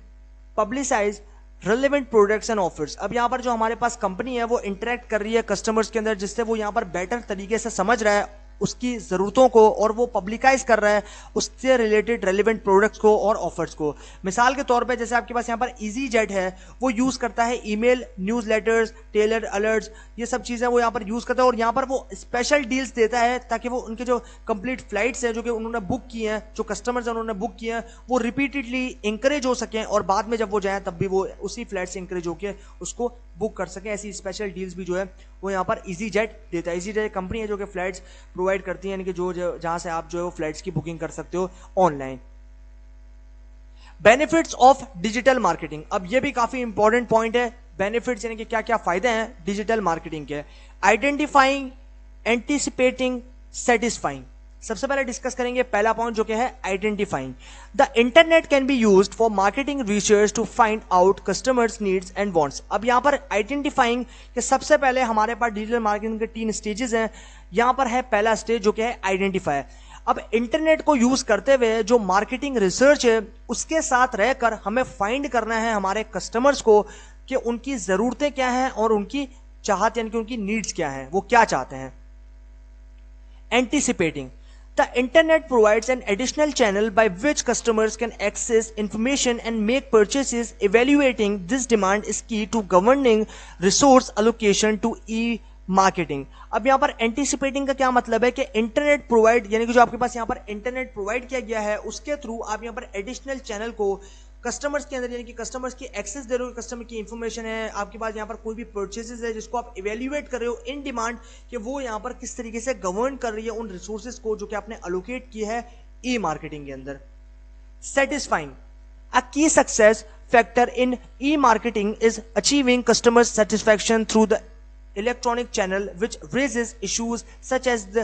publicise relevant products and offers. अब यहां पर जो हमारे पास कंपनी है वो इंटरेक्ट कर रही है कस्टमर्स के अंदर जिससे वो यहां पर बेटर तरीके से समझ रहा है उसकी जरूरतों को और वो पब्लिकाइज कर रहा है उससे रिलेटेड रेलिवेंट प्रोडक्ट्स को और ऑफर्स को। मिसाल के तौर पे जैसे आपके पास यहाँ पर इजी जेट है वो यूज करता है ईमेल, न्यूज़लेटर्स, टेलर अलर्ट्स, ये सब चीजें वो यहाँ पर यूज करता है और यहाँ पर वो स्पेशल डील्स देता है ताकि वो उनके जो कंप्लीट फ्लाइट्स हैं जो कि उन्होंने बुक की हैं, जो कस्टमर्स हैं उन्होंने बुक किए हैं, वो रिपीटेडली इंकरेज हो सकें और बाद में जब वो जाए तब भी वो उसी फ्लाइट से इंकरेज होकर उसको बुक कर सकें। ऐसी स्पेशल डील्स भी जो है वो यहाँ पर इजी जेट देता है। इजी जेट कंपनी है जो कि फ्लाइट्स प्रोवाइड करती है यानी कि जो जहां से आप जो है वो फ्लाइट्स की बुकिंग कर सकते हो online. Benefits of digital marketing, अब ये भी काफी इंपॉर्टेंट पॉइंट है। बेनिफिट्स यानी कि क्या क्या फायदे हैं डिजिटल मार्केटिंग के। Identifying, anticipating, satisfying. सबसे पहले डिस्कस करेंगे पहला पॉइंट जो कि है identifying. The internet can be used for marketing research to find out customers needs and wants. अब यहां पर आइडेंटिफाइंग के सबसे पहले हमारे पास डिजिटल मार्केटिंग के 3 स्टेजेस हैं। यहां पर है पहला स्टेज जो कि है आइडेंटिफाई। अब इंटरनेट को यूज करते हुए जो मार्केटिंग रिसर्च है उसके साथ रहकर हमें फाइंड करना है हमारे कस्टमर्स को कि उनकी जरूरतें क्या हैं और उनकी चाहत यानी कि उनकी नीड्स क्या हैं, वो क्या चाहते हैं। Anticipating, the internet provides an additional channel by which customers can access information and make purchases. Evaluating this demand is key to governing resource allocation to e-marketing. अब यहाँ पर एंटिसिपेटिंग का क्या मतलब है कि इंटरनेट प्रोवाइड यानी कि जो आपके पास यहाँ पर इंटरनेट प्रोवाइड किया गया है उसके थ्रू आप यहाँ पर एडिशनल चैनल को कस्टमर्स के अंदर यानी कि कस्टमर्स की एक्सेस दे रहे हो, कस्टमर की इंफॉर्मेशन है, आपके पास यहाँ पर कोई भी परचेजेस है जिसको आप इवेल्युएट कर रहे हो इन डिमांड कि वो यहाँ पर किस तरीके से गवर्न कर रही है उन रिसोर्सेज को जो कि आपने अलोकेट किया है ई मार्केटिंग के अंदर। सेटिस्फाइंग, अ की success factor in E marketing is achieving customer satisfaction through the electronic channel which raises issues such as the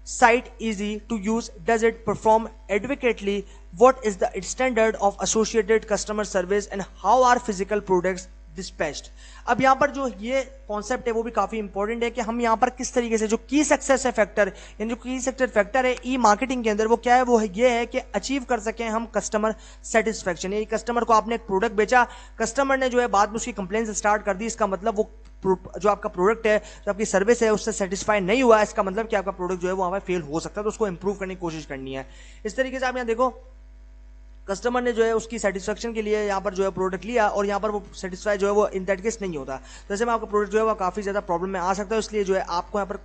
site easy to use, does it perform adequately, what is the standard of associated customer service and how are physical products dispatched। अब यहाँ पर जो ये concept है वो भी काफी important है कि हम यहाँ पर किस तरीके से जो की सक्सेस है फैक्टर यानी जो की सक्सेस फैक्टर है ई मार्केटिंग के अंदर वो क्या है, वो ये है कि अचीव कर सकें हम कस्टमर सेटिस्फेक्शन। यानी कस्टमर को आपने एक प्रोडक्ट बेचा, कस्टमर ने जो है बाद में उसकी कंप्लेंट स्टार्ट कर दी, इसका मतलब वो जो आपका प्रोडक्ट है जो आपकी सर्विस है उससे सेटिस्फाई नहीं हुआ, इसका मतलब कि आपका प्रोडक्ट जो है वो वहां पर फेल हो सकता है, तो उसको इंप्रूव करने की कोशिश करनी है। इस तरीके से आप यहाँ देखो कस्टमर ने जो है उसकी सेटिस्फेक्शन के लिए यहाँ पर जो है प्रोडक्ट लिया और यहाँ पर वो सेटिस्फाई जो है वो इन दैट केस नहीं होता, जैसे में आपका प्रोडक्ट जो है वो काफी ज्यादा प्रॉब्लम में आ सकता है। इसलिए जो है आपको यहाँ पर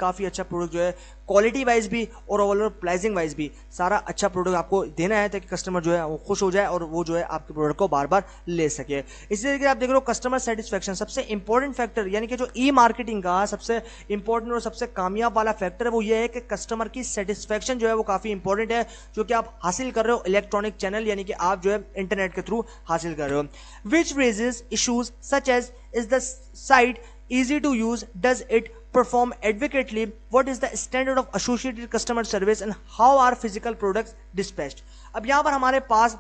काफी अच्छा प्रोडक्ट जो है क्वालिटी वाइज भी और ओवरऑल प्राइसिंग वाइज भी सारा अच्छा प्रोडक्ट आपको देना है ताकि कस्टमर जो है वो खुश हो जाए और वो जो है आपके प्रोडक्ट को बार बार ले सके। इसी तरीके आप देख रहे हो कस्टमर सेटिस्फेक्शन सबसे इंपॉर्टेंट फैक्टर यानी कि जो ई मार्केटिंग का सबसे इंपॉर्टेंट और सबसे कामयाब वाला फैक्टर है वो ये है कि कस्टमर की सेटिस्फेक्शन जो है वो काफी इंपॉर्टेंट है जो कि आप हासिल कर रहे हो इलेक्ट्रॉनिक चैनल यानी कि आप जो है इंटरनेट के थ्रू हासिल कर रहे हो। Which raises issues such as is the site easy to use, does it perform adequately, what is the standard of associated customer service and how are physical products dispatched। अब यहां पर हमारे पास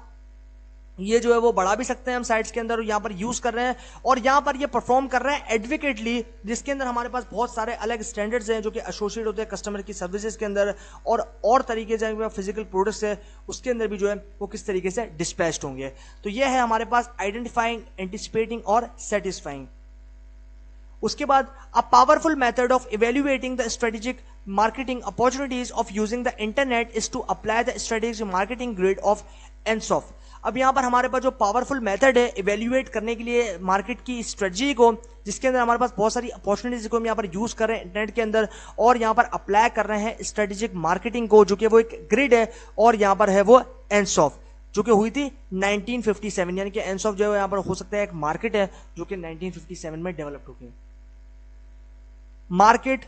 ये जो है वो बढ़ा भी सकते हैं हम साइट्स के अंदर, यहाँ पर यूज कर रहे हैं और यहाँ पर ये परफॉर्म कर रहे हैं एडवोकेटली, जिसके अंदर हमारे पास बहुत सारे अलग स्टैंडर्ड्स हैं जो कि एसोसिएट होते हैं कस्टमर की सर्विसेज के अंदर, और तरीके से फिजिकल प्रोडक्ट्स है उसके अंदर भी जो है वो किस तरीके से डिस्पैच्ड होंगे। तो ये है हमारे पास आइडेंटिफाइंग, एंटिसिपेटिंग और सेटिस्फाइंग। उसके बाद a powerful method of evaluating the strategic marketing opportunities of using the internet is to apply the strategic marketing grid of Ansoff. अब यहाँ पर हमारे पास जो पावरफुल मेथड है इवेल्युएट करने के लिए मार्केट की स्ट्रेटजी को, जिसके अंदर हमारे पास बहुत सारी अपॉर्चुनिटीज को हम यहाँ पर यूज कर रहे हैं इंटरनेट के अंदर, और यहाँ पर अप्लाई कर रहे हैं स्ट्रेटेजिक मार्केटिंग को, जो कि वो एक ग्रिड है, और यहाँ पर है वो एनसॉफ जो कि हुई थी 1957, यानी कि एनसॉफ जो है यहाँ पर हो सकता है एक मार्केट है जो कि 1957 में डेवलप हो गई। Market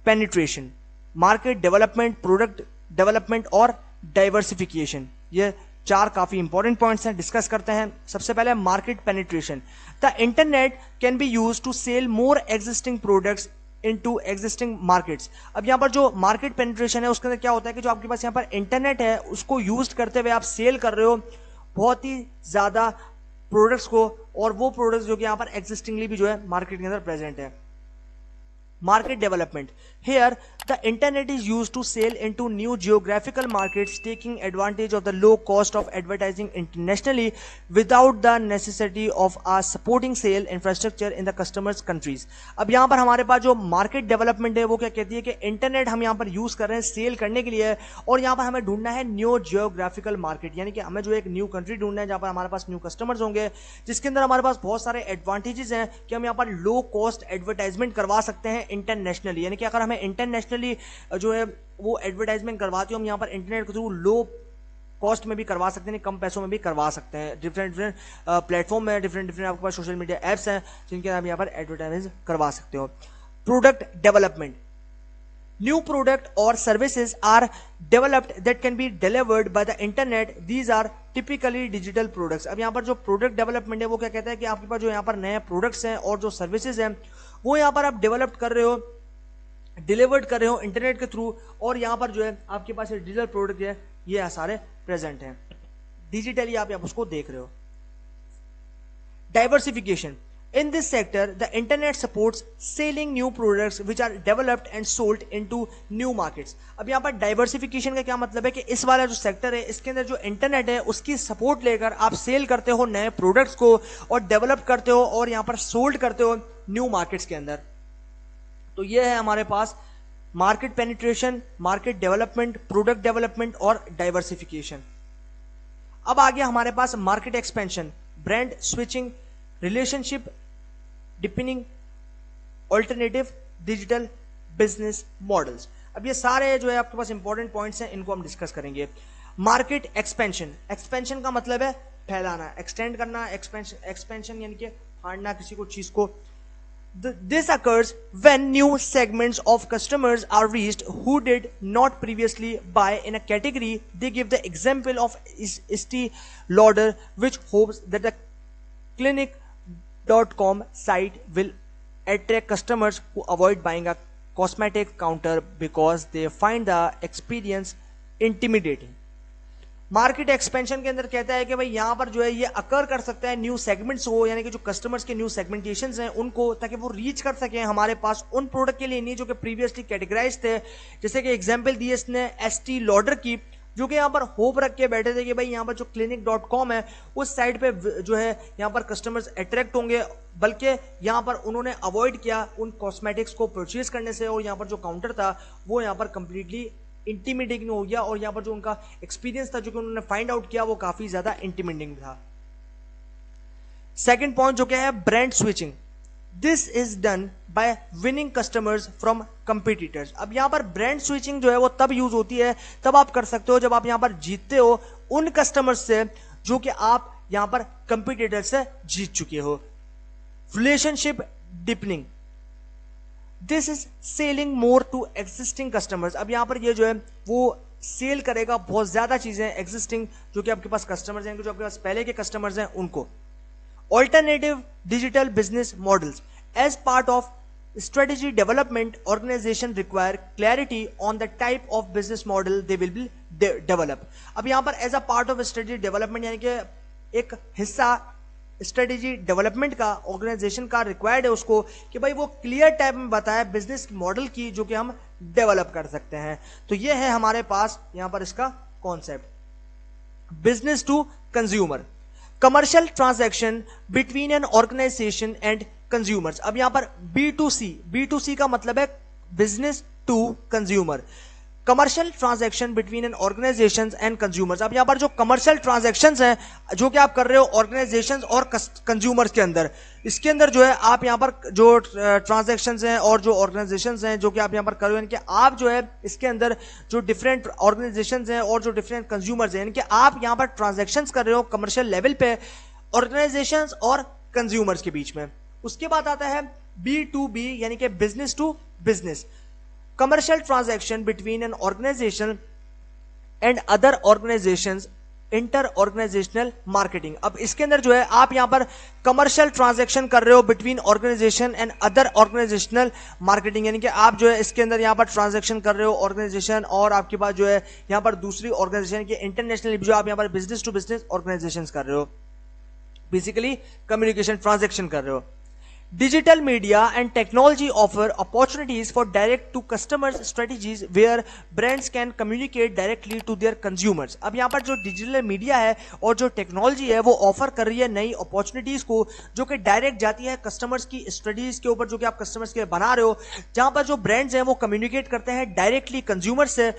penetration, market development, product development और डाइवर्सिफिकेशन, ये चार काफी इंपॉर्टेंट पॉइंट्स हैं, डिस्कस करते हैं। सबसे पहले market penetration. The internet can be used to sell more existing products into existing markets. अब यहाँ पर जो मार्केट पेनिट्रेशन है उसके अंदर क्या होता है कि जो आपके पास यहाँ पर इंटरनेट है उसको यूज करते हुए आप सेल कर रहे हो बहुत ही ज्यादा प्रोडक्ट्स को, और वो प्रोडक्ट्स जो कि यहाँ पर एग्जिस्टिंगली भी जो है मार्केट के अंदर प्रेजेंट है। Market development. Here, the internet is used to sell into new geographical markets, taking advantage of the low cost of advertising internationally without the necessity of a supporting sale infrastructure in the customers' countries. अब यहाँ पर हमारे पास जो market development है वो क्या कहती है कि इंटरनेट हम यहाँ पर यूज कर रहे हैं सेल करने के लिए, और यहाँ पर हमें ढूंढना है न्यू जियोग्राफिकल मार्केट, यानी कि हमें जो एक न्यू कंट्री ढूंढना है जहाँ पर हमारे पास न्यू कस्टमर्स होंगे, जिसके अंदर हमारे पास बहुत सारे एडवांटेजेस हैं कि हम यहाँ पर लो कॉस्ट एडवर्टाइजमेंट करवा सकते हैं इंटरनेशनली, यानी कि अगर हमें इंटरनेशनली जो है वो एडवर्टाइजमेंट करवाती हो हम यहाँ पर इंटरनेट के थ्रू लो कॉस्ट में भी करवा सकते हैं, कम पैसों में भी करवा सकते हैं। डिफरेंट प्लेटफॉर्म है, डिफरेंट आपके पास सोशल मीडिया एप्स हैं जिनके आप यहाँ पर एडवर्टाइजमेंट करवा सकते हो। Product development, new product or services are developed that can be delivered by the internet. These are typically digital products. अब यहाँ पर जो प्रोडक्ट डेवलपमेंट है वो क्या कहता है कि आपके पास जो यहाँ पर नए प्रोडक्ट्स हैं और जो सर्विसेज हैं वो यहाँ पर आप डेवलप कर रहे हो, डिलीवर्ड कर रहे हो इंटरनेट के थ्रू, और यहाँ पर जो है आपके पास डिजिटल प्रोडक्ट है ये सारे प्रेजेंट हैं, डिजिटली आप उसको देख रहे हो। Diversification, in this sector the internet supports selling new products which are developed and sold into new markets. अब यहाँ पर डाइवर्सिफिकेशन का क्या मतलब है कि इस वाला जो सेक्टर है इसके अंदर जो इंटरनेट है उसकी सपोर्ट लेकर आप सेल करते हो नए प्रोडक्ट्स को और डेवलप करते हो और यहाँ पर सोल्ड करते हो न्यू मार्केट्स के अंदर। तो ये है हमारे पास market penetration, market development, product development और डाइवर्सिफिकेशन। अब आ गया हमारे पास market expansion, brand switching, relationship depending, alternative, digital business models. अब ये सारे जो है आपके पास इंपॉर्टेंट पॉइंट्स हैं, इनको हम डिस्कस करेंगे। मार्केट एक्सपेंशन, एक्सपेंशन का मतलब है फैलाना, एक्सटेंड करना, एक्सपेंशन यानी कि फाड़ना किसी को चीज को। This occurs when new segments of customers are reached who did not previously buy in a category. They give the example of Estee Lauder, which hopes that the clinic.com site will attract customers who avoid buying a cosmetic counter because they find the experience intimidating. Market expansion के अंदर कहता है कि भाई यहाँ पर जो है ये अकर कर सकता है न्यू सेगमेंट्स हो, यानी कि जो कस्टमर्स के न्यू सेगमेंटेशंस हैं उनको, ताकि वो रीच कर सकें हमारे पास उन प्रोडक्ट के लिए नहीं जो कि प्रीवियसली कैटेगराइज थे। जैसे कि एग्जांपल दी इसने एस्टी लॉडर की, जो कि यहाँ पर होप रख के बैठे थे कि भाई यहाँ पर जो clinic.com है उस साइट पे जो है यहाँ पर कस्टमर्स अट्रैक्ट होंगे, बल्कि यहाँ पर उन्होंने अवॉइड किया उन कॉस्मेटिक्स को परचेज करने से, और यहाँ पर जो काउंटर था वो यहाँ पर कंप्लीटली इंटिमिडेटिंग हो गया, और यहाँ पर जो उनका एक्सपीरियंस था जो कि उन्होंने फाइंड आउट किया वो काफी ज्यादा इंटिमिडेटिंग था। सेकंड पॉइंट जो क्या है, brand switching. This is done by winning customers from competitors. अब यहाँ पर ब्रांड स्विचिंग जो है वो तब यूज होती है, तब आप कर सकते हो जब आप यहाँ पर जीतते हो उन कस्टमर्स से जो कि आप यहाँ पर कंपीटिटर से जीत चुके हो। Relationship deepening, this is selling more to existing customers. अब यहाँ पर ये जो है वो सेल करेगा बहुत ज्यादा चीजें एग्जिस्टिंग जो कि आपके पास कस्टमर्स हैं, जो आपके पास पहले के कस्टमर्स हैं उनको। Alternative digital business models, as part of strategy development organization require clarity on the type of business model they will be develop. अब यहाँ पर as a part of strategy development यानी कि एक हिस्सा स्ट्रेटेजी डेवलपमेंट का ऑर्गेनाइजेशन का required है उसको कि भाई वो क्लियर टाइप में बताए बिजनेस मॉडल की जो कि हम डेवलप कर सकते हैं। तो ये है हमारे पास यहां पर इसका concept. Business to consumer, commercial transaction between an organisation and consumers. अब यहां पर B2C का मतलब है business to consumer, commercial transaction between an organisations and consumers. अब यहां पर जो कमर्शियल ट्रांजैक्शंस हैं जो कि आप कर रहे हो ऑर्गेनाइजेशंस और कंज्यूमर्स के अंदर, इसके अंदर जो है आप यहां पर जो ट्रांजैक्शंस हैं और जो ऑर्गेनाइजेशंस हैं जो कि आप यहां पर कर रहे हो, यानी कि आप जो है इसके अंदर जो डिफरेंट ऑर्गेनाइजेशंस हैं और जो डिफरेंट कंज्यूमर्स हैं, यानी कि आप यहां पर ट्रांजैक्शंस कर रहे हो कमर्शियल लेवल पे ऑर्गेनाइजेशंस और कंज्यूमर्स के बीच में। उसके बाद आता है B2B यानी कि business to business, commercial transaction between an organization and other organizations, inter organisational marketing. अब इसके अंदर जो है आप यहां पर कमर्शियल ट्रांजैक्शन कर रहे हो between organisation and other organisational marketing, यानी कि आप जो है इसके अंदर यहां पर ट्रांजैक्शन कर रहे हो ऑर्गेनाइजेशन और आपके पास जो है यहां पर दूसरी ऑर्गेनाइजेशन की इंटरनेशनल जो आप यहां पर बिजनेस टू बिजनेस ऑर्गेनाइजेशन कर रहे हो, बेसिकली कम्युनिकेशन ट्रांजैक्शन कर रहे हो। Digital media and technology offer opportunities for direct to customers strategies where brands can communicate directly to their consumers। अब यहाँ पर जो डिजिटल मीडिया है और जो टेक्नोलॉजी है वो ऑफर कर रही है नई अपॉर्चुनिटीज को जो कि डायरेक्ट जाती है कस्टमर्स की स्ट्रेटजीज के ऊपर जो कि आप कस्टमर्स के बना रहे हो, जहां पर जो ब्रांड्स हैं वो कम्युनिकेट करते हैं डायरेक्टली कंज्यूमर से।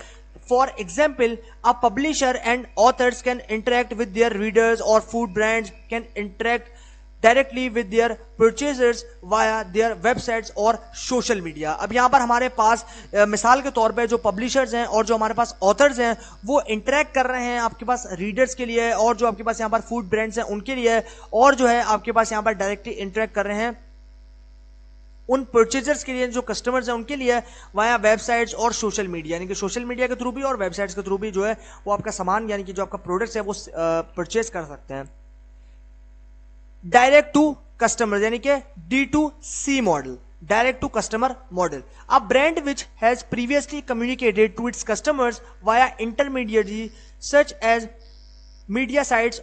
For example, a publisher and authors can interact with their readers or food brands can interact directly with their purchasers via there websites और सोशल मीडिया। अब यहां पर हमारे पास मिसाल के तौर पे जो पब्लिशर्स हैं और जो हमारे पास ऑथर्स हैं वो इंटरेक्ट कर रहे हैं आपके पास रीडर्स के लिए, और जो आपके पास यहां पर फूड ब्रांड्स हैं उनके लिए, और जो है आपके पास यहां पर डायरेक्टली इंटरेक्ट कर रहे हैं उन परचेजर्स के लिए जो कस्टमर्स हैं उनके लिए वाया वेबसाइट्स और सोशल मीडिया, यानी कि सोशल मीडिया के थ्रू भी और वेबसाइट्स के थ्रू भी जो है वो आपका सामान यानी कि जो आपका प्रोडक्ट्स है वो परचेज कर सकते हैं। डायरेक्ट टू कस्टमर यानी कि D2C model, direct to customer model. A brand which has previously communicated to its customers via intermediary such as media sites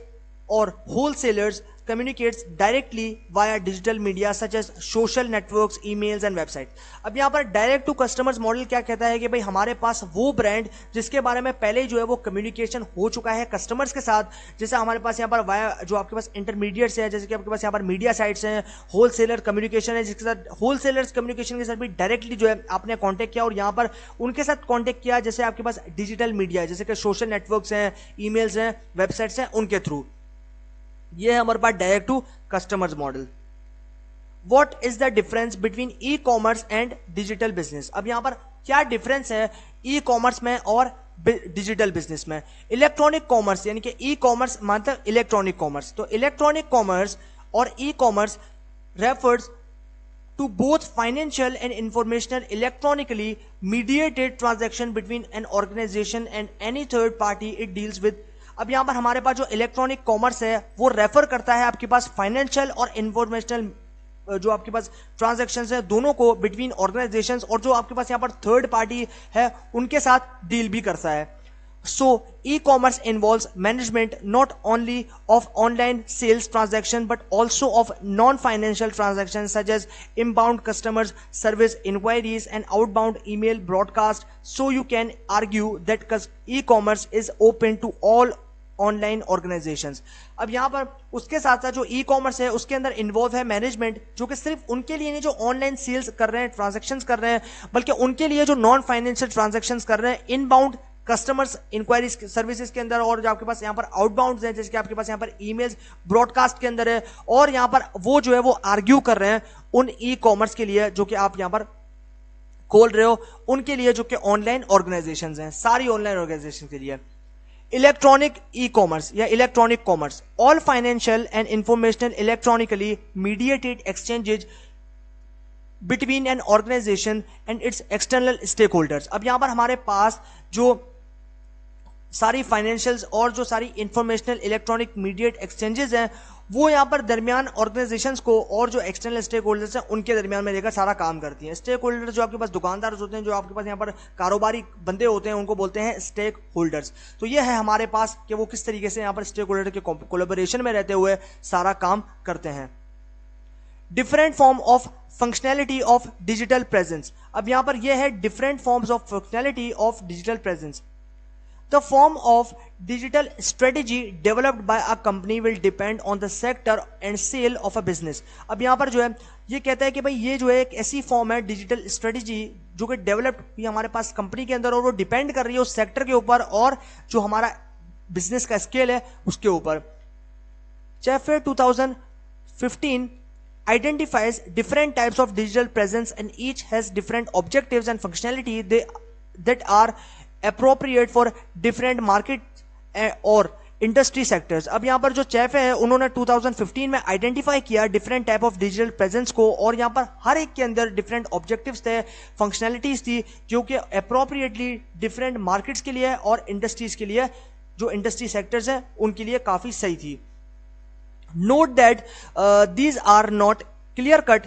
or wholesalers communicates directly via digital media such as social networks, emails and website। अब यहाँ पर direct to customers model क्या कहता है कि भाई हमारे पास वो ब्रांड जिसके बारे में पहले जो है वो कम्युनिकेशन हो चुका है कस्टमर्स के साथ, जैसे हमारे पास यहाँ पर वाया जो आपके पास इंटरमीडिएट्स है, जैसे कि आपके पास यहाँ पर मीडिया साइट्स हैं, होलसेलर कम्युनिकेशन है जिसके साथ होलसेलर्स कम्युनिकेशन के साथ भी डायरेक्टली जो है आपने कॉन्टेक्ट किया और यहाँ पर उनके साथ कॉन्टेक्ट किया, जैसे आपके पास डिजिटल मीडिया है जैसे कि सोशल नेटवर्क्स हैं, ईमेल्स हैं, वेबसाइट्स हैं, उनके थ्रू। ये है हमारे पास direct to customers model. What is the difference between e commerce and digital business. अब यहां पर क्या डिफरेंस है ई कॉमर्स में और डिजिटल बिजनेस में। इलेक्ट्रॉनिक कॉमर्स यानी कि ई कॉमर्स मतलब इलेक्ट्रॉनिक कॉमर्स, तो इलेक्ट्रॉनिक कॉमर्स और e commerce refers to both financial and informational electronically mediated transaction between an organization and any third party it deals with। अब यहां पर हमारे पास जो इलेक्ट्रॉनिक कॉमर्स है वो रेफर करता है आपके पास फाइनेंशियल और इंफॉर्मेशनल जो आपके पास ट्रांजैक्शंस है दोनों को बिटवीन ऑर्गेनाइजेशंस, और जो आपके पास यहां पर थर्ड पार्टी है उनके साथ डील भी करता है। So e-commerce involves management not only of online sales transaction but also of non-financial transactions such as inbound customers service inquiries and outbound email broadcast। So you can argue that e-commerce is open to all online organisations. अब यहां पर उसके साथ साथ जो e commerce है उसके अंदर इन्वॉल्व है मैनेजमेंट, जो कि सिर्फ उनके लिए नहीं जो ऑनलाइन सेल्स कर रहे हैं ट्रांजैक्शंस कर रहे हैं, बल्कि उनके लिए जो नॉन फाइनेंशियल ट्रांजैक्शंस कर रहे हैं इनबाउंड कस्टमर्स इंक्वायरीज सर्विसेज के अंदर, और जो आपके पास यहां पर आउटबाउंड है जैसे कि आपके पास यहां पर ईमेल्स ब्रॉडकास्ट के अंदर है, और यहां पर वो जो है वो आर्ग्यू कर रहे हैं उन ई कॉमर्स के लिए जो कि आप यहां पर खोल रहे हो उनके लिए जो कि ऑनलाइन ऑर्गेनाइजेशंस हैं, सारी ऑनलाइन ऑर्गेनाइजेशन के लिए। इलेक्ट्रॉनिक ई कॉमर्स या electronic commerce all financial and informational electronically mediated exchanges between an organisation and its external stakeholders. अब यहां पर हमारे पास जो सारी फाइनेंशियल्स और जो सारी इंफॉर्मेशनल इलेक्ट्रॉनिक मीडिएट एक्सचेंजेस हैं वो यहाँ पर दरमियान ऑर्गेनाइजेशंस को और जो एक्सटर्नल स्टेक होल्डर्स हैं उनके दरमियान में रहकर सारा काम करती हैं। स्टेक होल्डर्स जो आपके पास दुकानदार होते हैं, जो आपके पास यहाँ पर कारोबारी बंदे होते हैं, उनको बोलते हैं स्टेक होल्डर्स। तो ये है हमारे पास कि वो किस तरीके से यहाँ पर स्टेक होल्डर के कोलैबोरेशन में रहते हुए सारा काम करते हैं। Different form of functionality of digital presence. अब यहां पर यह है different forms of functionality of digital presence. The form of digital strategy developed by a company will depend on the sector and sale of a business. अब यहां पर जो है ये कहता है कि भाई ये जो है एक ऐसी फॉर्म है डिजिटल स्ट्रेटेजी जो कि डेवलप्ड हुई हमारे पास कंपनी के अंदर, और वो डिपेंड कर रही है उस सेक्टर के ऊपर और जो हमारा बिजनेस का स्केल है उसके ऊपर। चैफे 2015 identifies different types of digital presence and each has different objectives and functionality that are appropriate for different market or industry sectors। अब यहाँ पर जो चैफे है उन्होंने 2015 में आइडेंटिफाई किया different type of digital presence को, और यहाँ पर हर एक के अंदर डिफरेंट ऑब्जेक्टिव्स थे, फंक्शनैलिटीज थी जो कि अप्रोप्रिएटली डिफरेंट मार्केट्स के लिए और इंडस्ट्रीज के लिए, जो इंडस्ट्री सेक्टर्स हैं उनके लिए काफी सही थी। Note that these are not clear-cut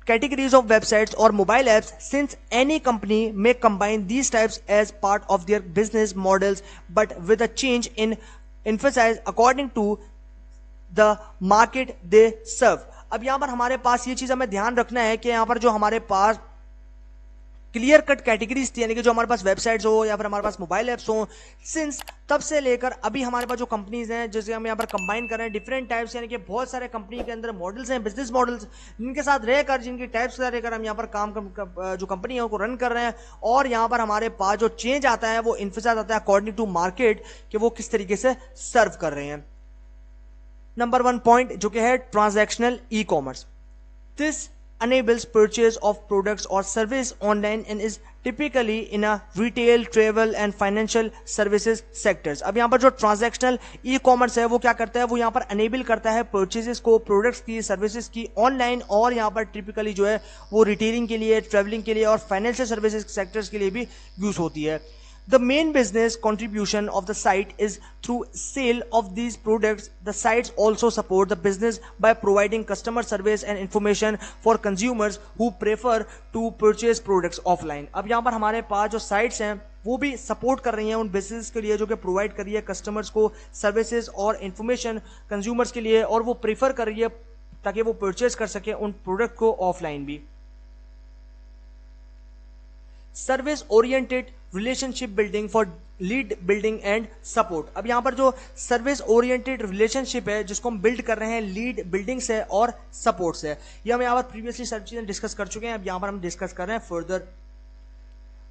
categories of websites or mobile apps, since any company may combine these types as part of their business models, but with a change in emphasis according to the market they serve। अब यहां पर हमारे पास ये चीज हमें ध्यान रखना है कि यहां पर जो हमारे पास क्लियर कट कैटेगरीज थी, यानी कि जो हमारे पास वेबसाइट्स हो या फिर हमारे पास मोबाइल ऐप्स हो, सिंस तब से लेकर अभी हमारे पास जो कंपनीज हैं जिसे हम यहाँ पर कंबाइन कर रहे हैं डिफरेंट टाइप्स, यानी कि बहुत सारे कंपनी के अंदर मॉडल्स हैं, बिजनेस मॉडल्स, जिनके साथ रहकर, जिनकी टाइप्स का रहकर हम यहाँ पर काम जो कंपनी है उनको रन कर रहे हैं। और यहाँ पर हमारे पास जो चेंज आता है वो इन्फोसाइज आता है अकॉर्डिंग टू मार्केट कि वो किस तरीके से सर्व कर रहे हैं। नंबर 1 पॉइंट जो कि है transactional e commerce. This enables purchase of products or service online and is typically in a retail, travel and financial services sectors। अब यहाँ पर जो ट्रांजैक्शनल ई कॉमर्स है वो क्या करता है, वो यहाँ पर enable करता है परचेजेस को, प्रोडक्ट्स की, सर्विसेज की ऑनलाइन, और यहाँ पर टिपिकली जो है वो रिटेलिंग के लिए, ट्रेवलिंग के लिए और फाइनेंशियल सर्विसेज सेक्टर्स के लिए भी यूज होती है। The main business contribution of the site is through sale of these products. The sites also support the business by providing customer service and information for consumers who prefer to purchase products offline। अब यहाँ पर हमारे पास जो sites हैं वो भी support कर रही हैं उन बिजनेस के लिए जो कि प्रोवाइड कर रही है कस्टमर्स को सर्विसेज और इंफॉर्मेशन कंज्यूमर्स के लिए, और वो प्रेफर कर रही है ताकि वो परचेज कर सके उन प्रोडक्ट को ऑफलाइन भी। Service oriented relationship building for lead building and support. अब यहां पर जो सर्विस ओरिएंटेड रिलेशनशिप है जिसको हम बिल्ड कर रहे हैं लीड बिल्डिंग से और सपोर्ट से, ये हम यहां पर प्रीवियसली सब चीजें डिस्कस कर चुके हैं, अब यहां पर हम डिस्कस कर रहे हैं further.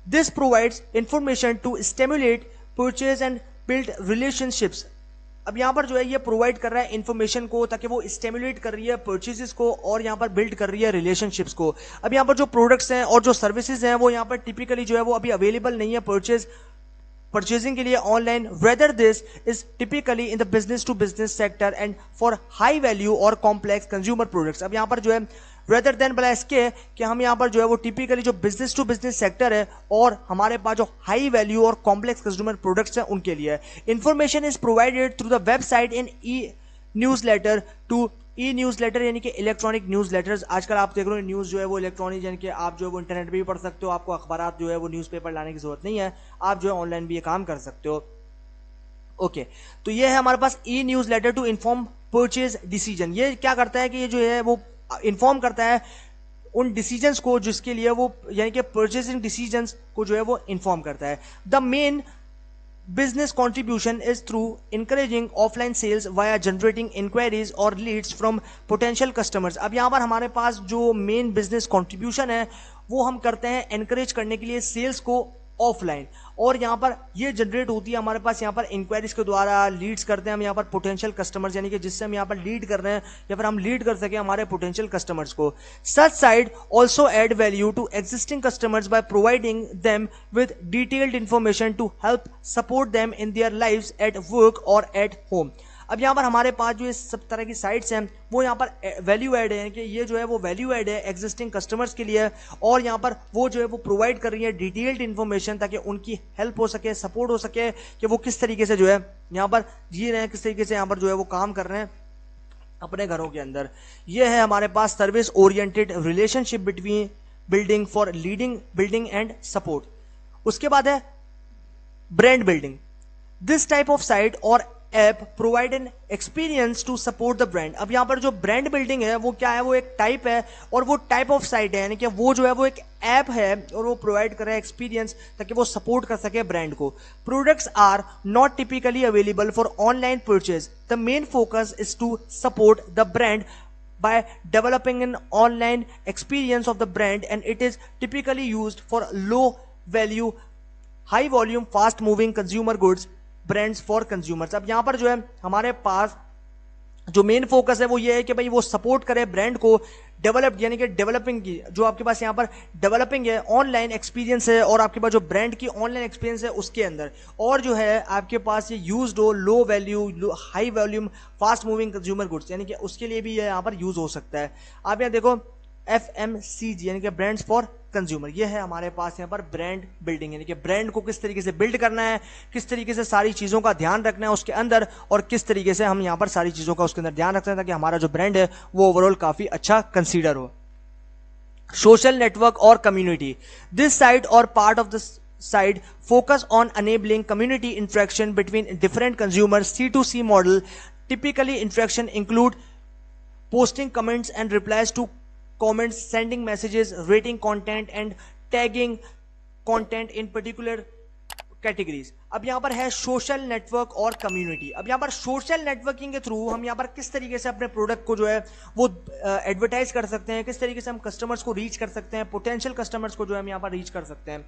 This provides information to stimulate purchase and build relationships. अब यहां पर जो है ये प्रोवाइड कर रहा है इंफॉर्मेशन को ताकि वो स्टिमुलेट कर रही है परचेजेस को और यहां पर बिल्ड कर रही है रिलेशनशिप्स को। अब यहां पर जो प्रोडक्ट्स हैं और जो सर्विसेज हैं वो यहां पर टिपिकली जो है वो अभी अवेलेबल नहीं है परचेजिंग के लिए online, whether this is typically in the business to business sector and for high value और कॉम्प्लेक्स कंज्यूमर प्रोडक्ट्स। अब यहां पर जो है रेदर देन बला इसके कि हम यहाँ पर जो है वो टिपिकली जो बिजनेस टू बिजनेस सेक्टर है और हमारे पास जो हाई वैल्यू और कॉम्प्लेक्स कंज्यूमर प्रोडक्ट्स हैं उनके लिए information is provided through the website in e newsletter to e newsletter, यानी कि इलेक्ट्रॉनिक न्यूज़लेटर्स। आजकल आप देख रहे हो न्यूज़ जो है वो इलेक्ट्रॉनिक, यानी कि आप जो है वो इंटरनेट पे भी पढ़ सकते हो, आपको अखबार जो है वो न्यूज़पेपर लाने की जरूरत नहीं है, आप जो है ऑनलाइन भी ये काम कर सकते हो। ओके, तो ये है हमारे पास e newsletter to inform purchase decision. ये क्या करता है कि ये जो है वो इन्फॉर्म करता है उन डिसीजंस को जिसके लिए वो, यानी कि परचेसिंग डिसीजंस को जो है वो इन्फॉर्म करता है। The main business contribution is through encouraging offline sales via generating inquiries or leads from potential customers। अब यहाँ पर हमारे पास जो मेन बिजनेस कंट्रीब्यूशन है वो हम करते हैं एनकरेज करने के लिए सेल्स को ऑफलाइन, और यहाँ पर ये जनरेट होती है हमारे पास यहाँ पर इंक्वायरीज के द्वारा, लीड्स करते हैं हम यहाँ पर पोटेंशियल कस्टमर्स, यानी कि जिससे हम यहाँ पर लीड कर रहे हैं या फिर हम लीड कर सके हमारे पोटेंशियल कस्टमर्स को। Such sites also add value to existing customers by providing them with detailed information to help support them in their lives at work और एट होम। अब यहाँ पर हमारे पास जो इस सब तरह की साइट्स हैं वो यहाँ पर वैल्यू ऐड है कि ये जो है वो वैल्यू ऐड है एग्जिस्टिंग कस्टमर्स के लिए, और यहाँ पर वो जो है वो प्रोवाइड कर रही है डिटेल्ड इन्फॉर्मेशन ताकि उनकी हेल्प हो सके, सपोर्ट हो सके कि वो किस तरीके से जो है यहाँ पर जी रहे हैं, किस तरीके से यहाँ पर जो है वो काम कर रहे हैं अपने घरों के अंदर। ये है हमारे पास service oriented relationship between building for leading building and support. उसके बाद है brand building. This type of site और app provide an experience to support the brand. अब यहां पर जो ब्रांड बिल्डिंग है वो क्या है, वो एक टाइप है और वो टाइप ऑफ साइट है, यानी कि वो जो है वो एक ऐप है और वो प्रोवाइड कर रहा है एक्सपीरियंस ताकि वो सपोर्ट कर सके ब्रांड को। Products are not typically available for online purchase. The main focus is to support the brand by developing an online experience of the brand, and it is typically used for low value high volume fast moving consumer goods brands for consumers। अब यहां पर जो है हमारे पास जो main focus है वो ये है कि भाई वो सपोर्ट करे ब्रांड को डेवलप, यानी कि डेवलपिंग की जो आपके पास यहाँ पर डेवलपिंग है, ऑनलाइन एक्सपीरियंस है और आपके पास जो ब्रांड की ऑनलाइन एक्सपीरियंस है उसके अंदर, और जो है आपके पास ये यूज्ड हो low value high volume fast moving consumer goods, यानी कि उसके लिए भी ये यहाँ पर यूज हो सकता है। आप यहाँ देखो FMCG यानी कि ब्रांड्स फॉर कंज्यूमर, ये है हमारे पास यहाँ पर ब्रांड बिल्डिंग, यानी कि ब्रांड को किस तरीके से बिल्ड करना है, किस तरीके से सारी चीज़ों का ध्यान रखना है उसके अंदर, और किस तरीके से हम यहाँ पर सारी चीज़ों का उसके अंदर ध्यान रखते हैं ताकि हमारा जो ब्रांड है वो ओवरऑल काफ़ी अच्छा कंसीडर हो। सोशल नेटवर्क और कम्युनिटी। दिस साइट और part of this side focus on enabling community interaction between different consumers। C2C model typically interaction include posting comments and replies to comments, sending messages, rating content and tagging content in particular categories. अब यहाँ पर है social network और community. अब यहाँ पर social networking के through हम यहाँ पर किस तरीके से अपने प्रोडक्ट को जो है वो एडवर्टाइज कर सकते हैं, किस तरीके से हम कस्टमर्स को रीच कर सकते हैं, पोटेंशियल कस्टमर्स को जो है हम यहाँ पर रीच कर सकते हैं।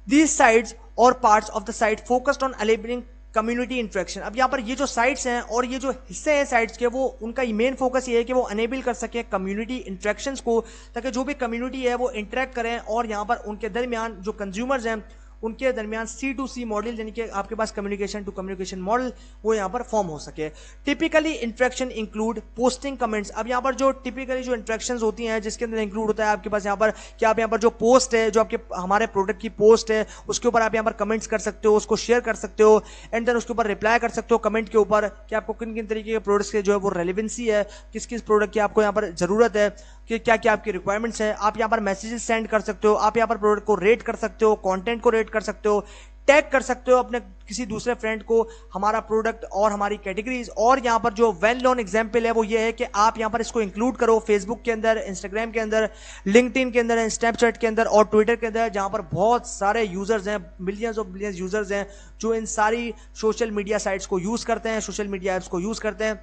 These sites or parts of the site focused on enabling community interaction। अब यहाँ पर ये जो साइट्स हैं और ये जो हिस्से हैं साइट्स के, वो उनका मेन फोकस ये है कि वो अनेबल कर सके कम्युनिटी इंटरेक्शंस को, ताकि जो भी कम्युनिटी है वो इंटरेक्ट करें और यहाँ पर उनके दरमियान जो कंज्यूमर्स हैं उनके दरमियान C2C मॉडल, यानी कि आपके पास कम्युनिकेशन टू कम्युनिकेशन मॉडल वो यहाँ पर फॉर्म हो सके। Typically interaction include posting comments. अब यहाँ पर जो टिपिकली जो इंटरेक्शंस होती हैं जिसके अंदर इंक्लूड होता है आपके पास यहाँ पर कि आप यहाँ पर जो पोस्ट है, जो आपके हमारे प्रोडक्ट की पोस्ट है उसके ऊपर आप यहाँ पर कमेंट्स कर सकते हो, उसको शेयर कर सकते हो एंड देन उसके ऊपर रिप्लाई कर सकते हो कमेंट के ऊपर कि आपको किन किन तरीके के प्रोडक्ट्स के जो है वो रेलिवेंसी है, किस किस प्रोडक्ट की आपको यहाँ पर जरूरत है, कि क्या क्या आपकी रिक्वायरमेंट्स है। आप यहाँ पर मैसेजेस सेंड कर सकते हो, आप यहाँ पर प्रोडक्ट को रेट कर सकते हो, कंटेंट को रेट कर सकते हो, टैग कर सकते हो अपने किसी दूसरे फ्रेंड को हमारा प्रोडक्ट और हमारी कैटेगरीज। और यहाँ पर जो वेल नोन एग्जांपल है वो ये है कि आप यहाँ पर इसको इंक्लूड करो फेसबुक के अंदर, इंस्टाग्राम के अंदर, लिंक्डइन के अंदर, स्नैपचैट के अंदर और ट्विटर के अंदर, जहाँ पर बहुत सारे यूजर्स हैं, मिलियंस ऑफ बिलियंस यूजर्स हैं जो इन सारी सोशल मीडिया साइट्स को यूज करते हैं, सोशल मीडिया ऐप्स को यूज करते हैं।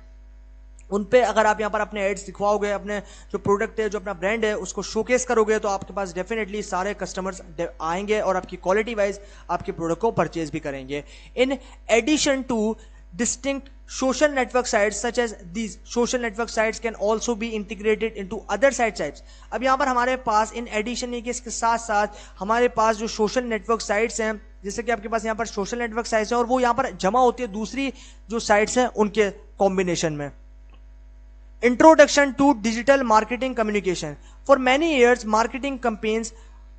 उन पे अगर आप यहाँ पर अपने एड्स दिखवाओगे, अपने जो प्रोडक्ट है, जो अपना ब्रांड है उसको शोकेस करोगे, तो आपके पास डेफिनेटली सारे कस्टमर्स आएंगे और आपकी क्वालिटी वाइज आपके प्रोडक्ट को परचेज भी करेंगे। In addition to distinct social network sites such as these social network sites can also be integrated into other site types। अब यहाँ पर हमारे पास इन एडिशन के साथ साथ हमारे पास जो सोशल नेटवर्क साइट्स हैं, जैसे कि आपके पास यहाँ पर सोशल नेटवर्क साइट्स हैं और वो यहाँ पर जमा होती है दूसरी जो साइट्स हैं उनके कॉम्बिनेशन में। Introduction to digital marketing communication। For many years, marketing campaigns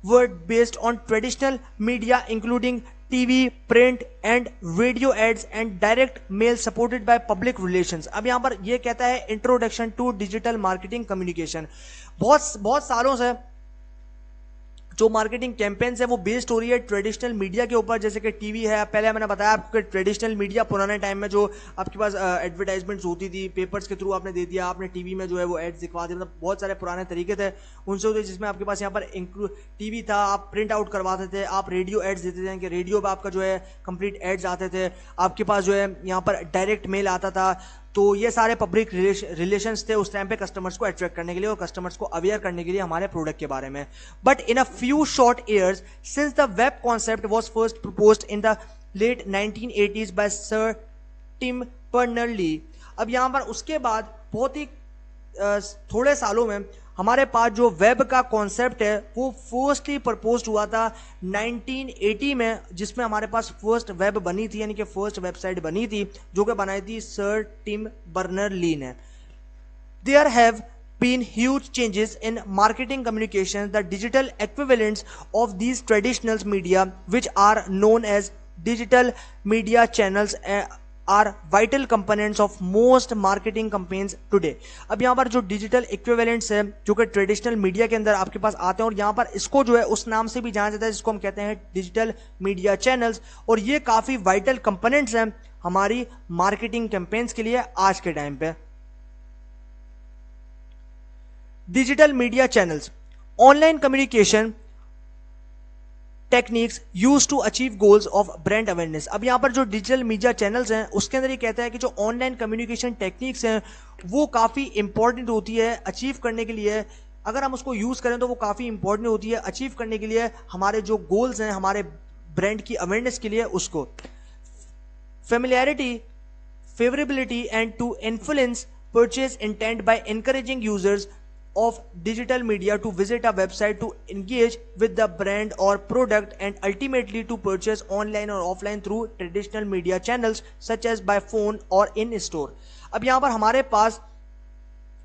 were based on traditional media including TV, print and radio ads and direct mail supported by public relations। अब यहाँ पर ये कहता है Introduction to digital marketing communication। बहुत सालों से जो मार्केटिंग कैंपेन्स है वो बेस्ड हो रही है ट्रेडिशनल मीडिया के ऊपर, जैसे कि टीवी है। पहले मैंने बताया आपको ट्रेडिशनल मीडिया पुराने टाइम में जो आपके पास एडवर्टाइजमेंट्स होती थी, पेपर्स के थ्रू आपने दे दिया, आपने टीवी में जो है वो एड्स दिखवा दिया, मतलब बहुत सारे पुराने तरीके थे उनसे होते, जिसमें आपके पास यहाँ पर टीवी था, आप प्रिंट आउट करवाते थे, आप रेडियो एड्स देते थे कि रेडियो पर आपका जो है कंप्लीट एड्स आते थे, आपके पास जो है यहाँ पर डायरेक्ट मेल आता था। तो ये सारे पब्लिक रिलेशंस थे उस टाइम पे कस्टमर्स को अट्रैक्ट करने के लिए और कस्टमर्स को अवेयर करने के लिए हमारे प्रोडक्ट के बारे में। But in a few short years since the web concept was first proposed in the late 1980s by Sir Tim Berners Lee. अब यहाँ पर उसके बाद बहुत ही थोड़े सालों में हमारे पास जो वेब का कॉन्सेप्ट है वो फर्स्टली प्रपोज्ड हुआ था 1980 में, जिसमें हमारे पास फर्स्ट वेब बनी थी, यानी कि फर्स्ट वेबसाइट बनी थी जो कि बनाई थी सर टिम बर्नर्स-ली ने। There have been huge changes in marketing communications, the digital equivalents of these traditional media which are known as digital media channels are vital components of most marketing campaigns today. अब यहाँ पर जो digital equivalents है जो कि traditional media के अंदर आपके पास आते हैं, और यहाँ पर इसको जो है उस नाम से भी जाना जाता है जिसको हम कहते हैं डिजिटल मीडिया चैनल्स, और ये काफी वाइटल कंपोनेंट्स हैं हमारी मार्केटिंग कैंपेन्स के लिए आज के टाइम पे। Digital media channels, online communication techniques use to achieve goals of brand awareness. अब यहां पर जो डिजिटल मीडिया चैनल्स हैं उसके अंदर ये कहता है कि जो ऑनलाइन कम्युनिकेशन टेक्निक्स हैं वो काफी इंपॉर्टेंट होती है अचीव करने के लिए। अगर हम उसको यूज करें तो वो काफी इंपॉर्टेंट होती है अचीव करने के लिए हमारे जो गोल्स हैं हमारे ब्रांड की अवेयरनेस के लिए उसको। Familiarity, favourability and to influence purchase intent by encouraging users of digital media to visit a website to engage with the brand or product and ultimately to purchase online or offline through traditional media channels such as by phone or in store। अब यहाँ पर हमारे पास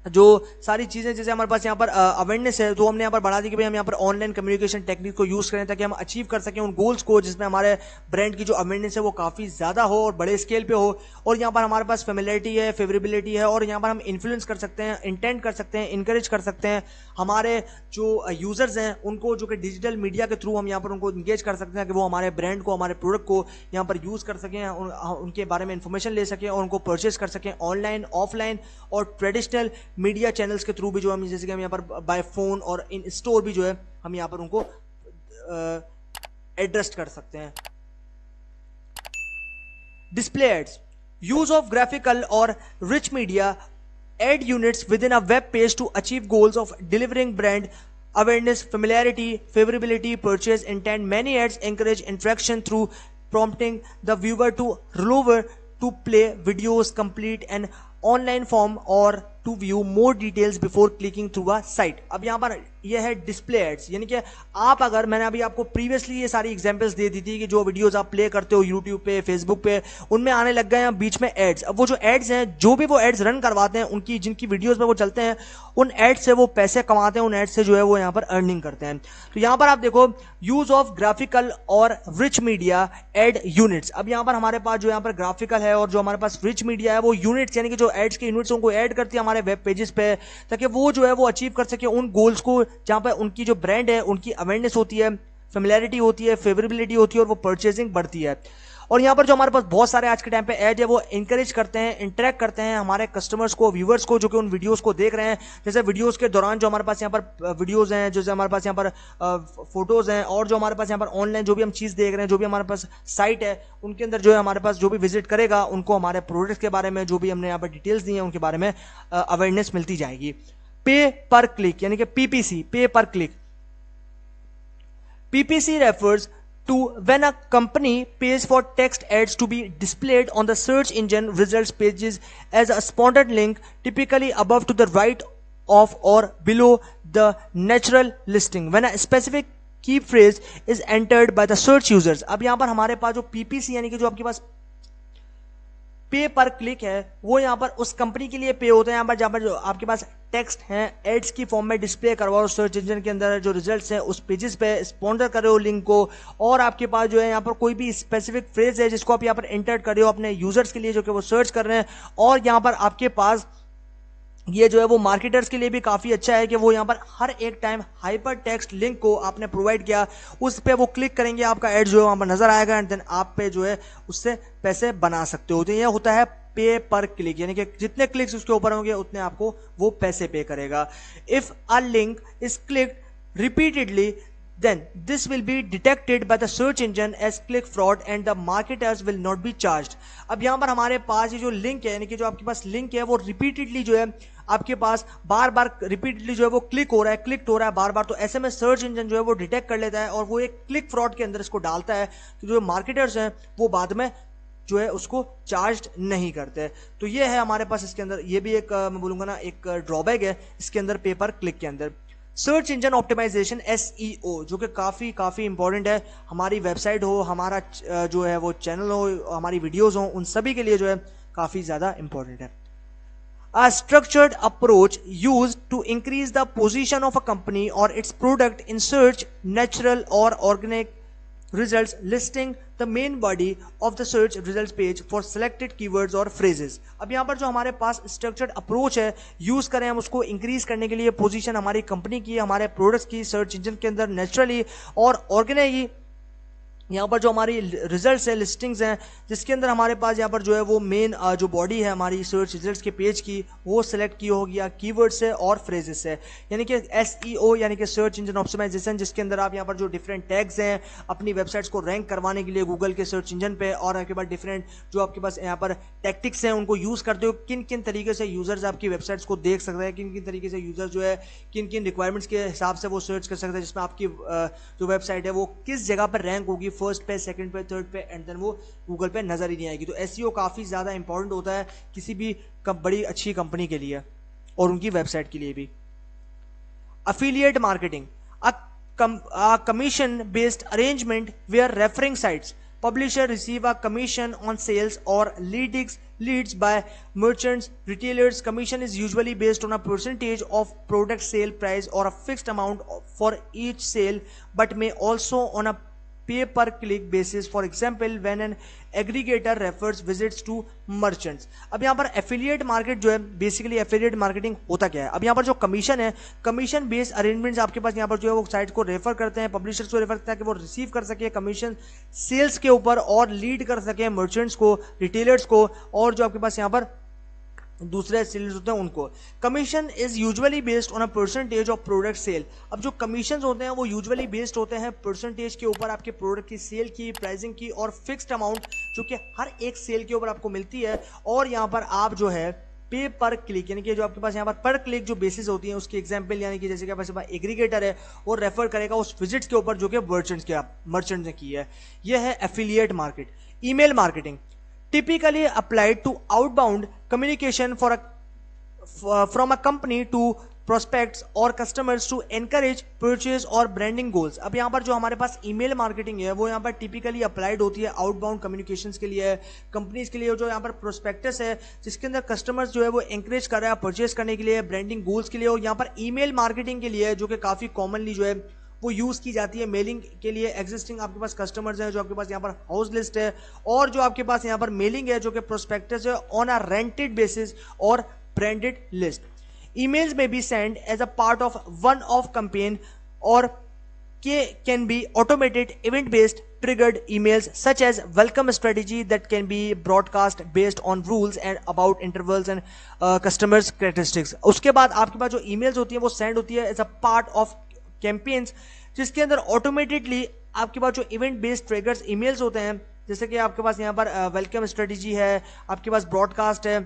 जो सारी चीजें जैसे हमारे पास यहाँ पर अवेयरनेस है तो हमने यहाँ पर बढ़ा दी कि भाई हम यहाँ पर ऑनलाइन कम्युनिकेशन टेक्निक को यूज करें ताकि हम अचीव कर सकें उन गोल्स को जिसमें हमारे ब्रांड की जो अवेयरनेस है वो काफी ज्यादा हो और बड़े स्केल पे हो। और यहाँ पर हमारे पास फेमिलियरिटी है, फेवरेबिलिटी है, और यहाँ पर हम इन्फ्लुएंस कर सकते हैं, इंटेंट कर सकते हैं, इंकरेज कर सकते हैं हमारे जो यूजर्स हैं उनको, जो कि डिजिटल मीडिया के थ्रू हम यहाँ पर उनको इंगेज कर सकते हैं कि वो हमारे ब्रांड को, हमारे प्रोडक्ट को यहाँ पर यूज कर सकें, उनके बारे में इंफॉर्मेशन ले सकें और उनको परचेज कर सकें ऑनलाइन, ऑफलाइन और ट्रेडिशनल मीडिया चैनल्स के थ्रू भी जो हम, जैसे कि हम यहाँ पर बाय फोन और इन स्टोर भी जो है हम यहाँ पर उनको एड्रेस कर सकते हैं। Display ads, use of graphical और rich media ad units within a web page to achieve goals of delivering brand awareness, familiarity, favorability, purchase intent. Many ads encourage interaction through prompting the viewer to roll over to play videos, complete an online form or to view more details before clicking through a site। अब यहाँ पर यह है display ads, यानी कि आप अगर, मैंने अभी आपको प्रीवियसली ये सारी एग्जांपल्स दे दी थी कि जो वीडियोस आप प्ले करते हो यूट्यूब पे, फेसबुक पे, उनमें आने लग गए हैं बीच में एड्स। अब वो जो एड्स हैं, जो भी वो एड्स रन करवाते हैं, उनकी जिनकी वीडियोस में वो चलते हैं, उन एड्स से वो पैसे कमाते हैं, उन एड्स से जो है वो यहाँ पर अर्निंग करते हैं। तो यहाँ पर आप देखो यूज ऑफ ग्राफिकल और रिच मीडिया एड यूनिट्स। अब यहाँ पर हमारे पास जो यहाँ पर ग्राफिकल है और जो हमारे पास रिच मीडिया है वो यूनिट्स, यानी कि जो एड्स के यूनिट्स उनको ऐड करती है हमारे वेब पेजेस पे ताकि वो जो है वो अचीव कर सके उन गोल्स को जहां पर उनकी जो ब्रांड है उनकी अवेयरनेस होती है, फेमिलियरिटी होती है, फेवरेबिलिटी होती है और वो परचेजिंग बढ़ती है। और यहाँ पर जो हमारे पास बहुत सारे आज के टाइम पे ऐड है वो इंकरेज करते हैं, इंटरेक्ट करते हैं हमारे कस्टमर्स को, व्यूवर्स को, जो कि उन वीडियोस को देख रहे हैं। जैसे वीडियोस के दौरान जो हमारे पास यहाँ पर वीडियोस हैं, जैसे हमारे पास यहाँ पर फोटोज हैं, और जो हमारे पास यहाँ पर ऑनलाइन जो भी हम चीज़ देख रहे हैं, जो भी हमारे पास साइट है उनके अंदर जो है हमारे पास जो भी विजिट करेगा उनको हमारे प्रोडक्ट्स के बारे में, जो भी हमने यहाँ पर डिटेल्स दी हैं उनके बारे में अवेयरनेस मिलती जाएगी। पे पर क्लिक यानी कि पीपीसी, पे पर click. PPC refers to when a company pays for text ads to be displayed on the search engine results pages as a sponsored link, typically above to the right of or below the natural listing when a specific key phrase is entered by the search users। अब यहाँ पर हमारे पास जो PPC यानी कि जो आपके पास पे पर क्लिक है वो यहाँ पर उस कंपनी के लिए पे होता है। यहाँ पर जहाँ पर जो आपके पास टेक्स्ट हैं एड्स की फॉर्म में डिस्प्ले करवाओ सर्च इंजन के अंदर, जो रिजल्ट्स हैं उस पेजेस पे स्पॉन्सर कर रहे हो लिंक को, और आपके पास जो है यहाँ पर कोई भी स्पेसिफिक फ्रेज है जिसको आप यहाँ पर एंटर कर रहे हो अपने यूजर्स के लिए जो कि वो सर्च कर रहे हैं, और यहाँ पर आपके पास ये जो है वो मार्केटर्स के लिए भी काफ़ी अच्छा है कि वो यहाँ पर हर एक टाइम हाइपर टेक्स्ट लिंक को आपने प्रोवाइड किया, उस पर वो क्लिक करेंगे, आपका एड जो है वहाँ पर नजर आएगा एंड देन आप पे जो है उससे पैसे बना सकते हो। तो ये होता है पे पर क्लिक, यानी कि जितने क्लिक्स उसके ऊपर होंगे उतने आपको वो पैसे पे करेगा। If a link is clicked repeatedly then this will be detected by the search engine as click fraud and the marketers will not be charged। अब यहाँ पर हमारे पास ये जो लिंक है, यानी कि जो आपके पास लिंक है वो रिपीटेडली जो है आपके पास बार बार रिपीटेडली जो है वो क्लिक हो रहा है बार बार, तो ऐसे में सर्च इंजन जो है वो डिटेक्ट कर लेता है और वो एक क्लिक फ्रॉड के अंदर इसको डालता है, तो जो मार्केटर्स हैं वो बाद में जो है उसको चार्ज नहीं करते। तो ये है हमारे पास इसके अंदर, ये भी एक मैं बोलूंगा ना एक ड्रॉबैक है इसके अंदर पे पर क्लिक के अंदर। सर्च इंजन ऑप्टिमाइजेशन SEO जो कि काफ़ी इंपॉर्टेंट है, हमारी वेबसाइट हो, हमारा जो है वो चैनल हो, हमारी वीडियोस हो, उन सभी के लिए जो है काफ़ी ज़्यादा इंपॉर्टेंट है। A structured approach used to increase the position of a company or its product in search, natural or organic results, listing the main body of the search result page for selected keywords और phrases. अब यहाँ पर जो हमारे पास structured approach है use करें हम उसको इंक्रीज करने के लिए, पोजीशन हमारी कंपनी की, हमारे प्रोडक्ट्स की सर्च इंजन के अंदर नेचुरली और ऑर्गेनाइजली यहाँ पर जो हमारी रिजल्ट्स है, लिस्टिंग्स हैं, जिसके अंदर हमारे पास यहाँ पर जो है वो मेन जो बॉडी है हमारी सर्च रिजल्ट्स के पेज की, वो सेलेक्ट की होगी या कीवर्ड्स है और फ्रेजेस है, यानी कि SEO यानी कि सर्च इंजन ऑप्टिमाइजेशन, जिसके अंदर आप यहाँ पर जो डिफरेंट टैग्स हैं अपनी वेबसाइट्स को रैंक करवाने के लिए गूगल के सर्च इंजन पे, और आपके पास डिफरेंट जो आपके पास यहाँ पर टैक्टिक्स हैं उनको यूज़ करते हो, किन किन तरीके से यूजर्स आपकी वेबसाइट्स को देख सकते हैं, किन किन तरीके से यूजर जो है किन किन रिक्वायरमेंट्स के हिसाब से वो सर्च कर सकते हैं, जिसमें आपकी जो वेबसाइट है वो किस जगह पर रैंक होगी, फर्स्ट पे, सेकंड पे, थर्ड पे, एंड देन वो गूगल पे नजर ही नहीं आएगी। तो SEO काफी ज्यादा इंपॉर्टेंट होता है किसी भी बड़ी अच्छी कंपनी के लिए और उनकी वेबसाइट के लिए भी। Affiliate marketing, a commission based arrangement where referring sites publisher receive a commission on sales or leads by merchants, retailers. Commission is usually based on a percentage of product sale price or a fixed amount for each sale, but may also on a pay per click basis, for example when an aggregator refers visits to merchants। अब यहाँ पर affiliate market जो है, basically affiliate marketing होता क्या है, अब यहाँ पर जो कमीशन है, कमीशन बेस्ड अरेंजमेंट्स आपके पास यहाँ पर जो है वो साइट को रेफर करते हैं, पब्लिशर्स को रेफर करते हैं कि वो रिसीव कर सके कमीशन सेल्स के ऊपर और लीड कर सके मर्चेंट्स को, रिटेलर्स को, और जो आपके पास यहाँ पर दूसरे सेल्स होते हैं उनको। Commission is usually based on a percentage of product sale. अब जो कमीशन होते हैं वो यूजुअली बेस्ड होते हैं परसेंटेज के ऊपर, आपके प्रोडक्ट की सेल की, प्राइसिंग की, और फिक्स्ड अमाउंट जो कि हर एक सेल के ऊपर आपको मिलती है। और यहाँ पर आप जो है पे पर क्लिक, यानी कि जो आपके पास यहाँ पर क्लिक जो बेसिस होती है उसकी एग्जांपल, यानी कि जैसे कि आपके पास एग्रीगेटर है वो रेफर करेगा उस विजिट्स के ऊपर जो कि मर्चेंट्स ने की है। यह है affiliate market. Email marketing typically applied to outbound communication from a company to prospects or customers to encourage purchase or branding goals। अब यहाँ पर जो हमारे पास ईमेल मार्केटिंग है वो यहाँ पर टिपिकली अप्लाइड होती है आउटबाउंड कम्युनिकेशंस के लिए, कंपनीज के लिए, जो यहाँ पर प्रोस्पेक्टस है जिसके अंदर कस्टमर्स जो है वो एंकरेज कर रहा है परचेज करने के लिए, ब्रांडिंग गोल्स के लिए, और यहाँ पर ईमेल मार्केटिंग के लिए जो कि काफ़ी कॉमनली जो है वो यूज की जाती है मेलिंग के लिए। एग्जिस्टिंग आपके पास कस्टमर्स हैं जो आपके पास यहाँ पर हाउस लिस्ट है, और जो आपके पास यहाँ पर मेलिंग है जो कि प्रोस्पेक्टस है ऑन अ रेंटेड बेसिस और ब्रांडेड लिस्ट। ईमेल्स में be send as a part of one of campaign और can be automated event based triggered emails such as welcome strategy that can be broadcast based on rules and about intervals and customers characteristics। उसके बाद आपके पास जो emails होती है वो send होती है as a part of campaigns, जिसके अंदर ऑटोमेटेडली आपके पास जो इवेंट बेस्ड ट्रिगर्स ईमेल्स होते हैं, जैसे कि आपके पास यहाँ पर वेलकम स्ट्रेटेजी है, आपके पास ब्रॉडकास्ट है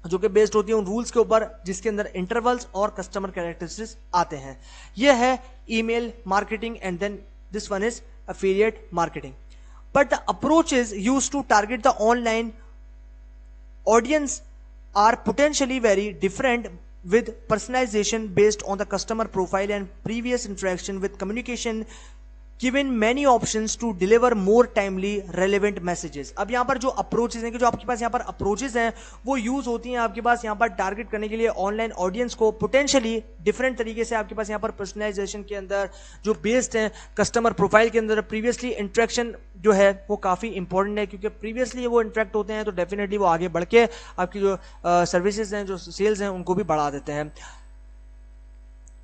जो कि बेस्ड होती है उन रूल्स के ऊपर जिसके अंदर इंटरवल्स और कस्टमर कैरेक्टरिस्टिक्स आते हैं। यह है email marketing and then this one is affiliate marketing. But the approach is used to target the online audience are potentially very different with personalization based on the customer profile and previous interaction with communication given many options to deliver more timely relevant messages। अब यहाँ पर जो approaches हैं कि जो आपके पास यहाँ पर अप्रोचेज हैं वो यूज होती हैं आपके पास यहाँ पर टारगेट करने के लिए ऑनलाइन ऑडियंस को पोटेंशियली डिफरेंट तरीके से। आपके पास यहाँ पर पर्सनलाइजेशन के अंदर जो बेस्ड हैं कस्टमर प्रोफाइल के अंदर, प्रीवियसली इंट्रैक्शन जो है वो काफ़ी इंपॉर्टेंट है क्योंकि प्रीवियसली वो इंट्रैक्ट होते हैं तो डेफिनेटली वो आगे बढ़ के आपकी जो सर्विसेज हैं, जो सेल्स हैं, उनको भी बढ़ा देते हैं।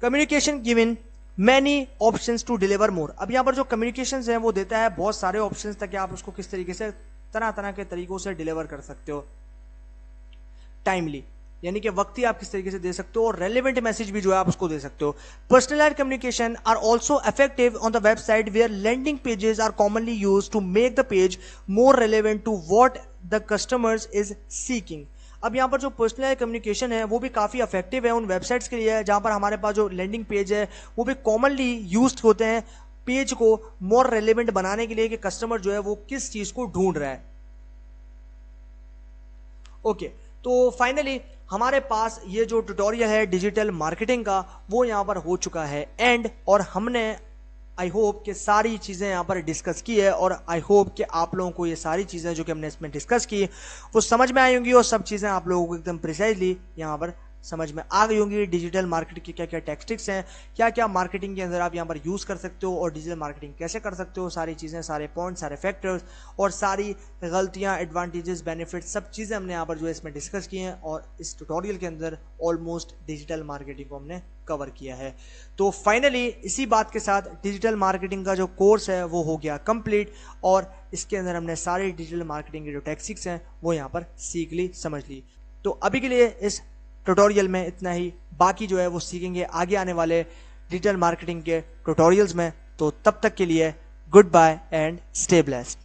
Communication given many options to deliver more. अब यहाँ पर जो कम्युनिकेशन है वो देता है बहुत सारे ऑप्शंस ताकि आप उसको किस तरीके से तरह तरह के तरीकों से डिलीवर कर सकते हो टाइमली, यानी कि वक्त ही आप किस तरीके से दे सकते हो, और रेलेवेंट मैसेज भी जो है आप उसको दे सकते हो। Personalised communication are also effective on the website where landing pages are commonly used to make the page more relevant to what the customers is seeking. अब यहाँ पर जो पर्सनलाइज्ड कम्युनिकेशन है वो भी काफ़ी इफेक्टिव है उन वेबसाइट्स के लिए जहाँ पर हमारे पास जो लैंडिंग पेज है वो भी कॉमनली यूज्ड होते हैं पेज को मोर रेलेवेंट बनाने के लिए कि कस्टमर जो है वो किस चीज़ को ढूंढ रहा है। ओके, तो फाइनली हमारे पास ये जो ट्यूटोरियल है डिजिटल मार्केटिंग का वो यहाँ पर हो चुका है एंड, और हमने आई होप कि सारी चीज़ें यहाँ पर डिस्कस की है, और आई होप कि आप लोगों को ये सारी चीज़ें जो कि हमने इसमें डिस्कस की वो समझ में आई होंगी और सब चीज़ें आप लोगों को एकदम प्रिसाइजली यहाँ पर समझ में आ गई होंगी डिजिटल मार्केटिंग की क्या क्या टैक्टिक्स हैं, क्या क्या मार्केटिंग के अंदर आप यहाँ पर यूज़ कर सकते हो और डिजिटल मार्केटिंग कैसे कर सकते हो, सारी चीज़ें, सारे पॉइंट, सारे फैक्टर्स और सारी गलतियाँ, एडवांटेजेस, बेनिफिट्स, सब चीज़ें हमने यहाँ पर जो है इसमें डिस्कस की हैं और इस ट्यूटोरियल के अंदर ऑलमोस्ट डिजिटल मार्केटिंग को हमने कवर किया है। तो फाइनली इसी बात के साथ डिजिटल मार्केटिंग का जो कोर्स है वो हो गया कंप्लीट और इसके अंदर हमने सारी डिजिटल मार्केटिंग की जो टैक्टिक्स हैं वो यहाँ पर सीख ली, समझ ली। तो अभी के लिए इस ट्यूटोरियल में इतना ही, बाकी जो है वो सीखेंगे आगे आने वाले डिजिटल मार्केटिंग के ट्यूटोरियल्स में। तो तब तक के लिए goodbye and stay blessed.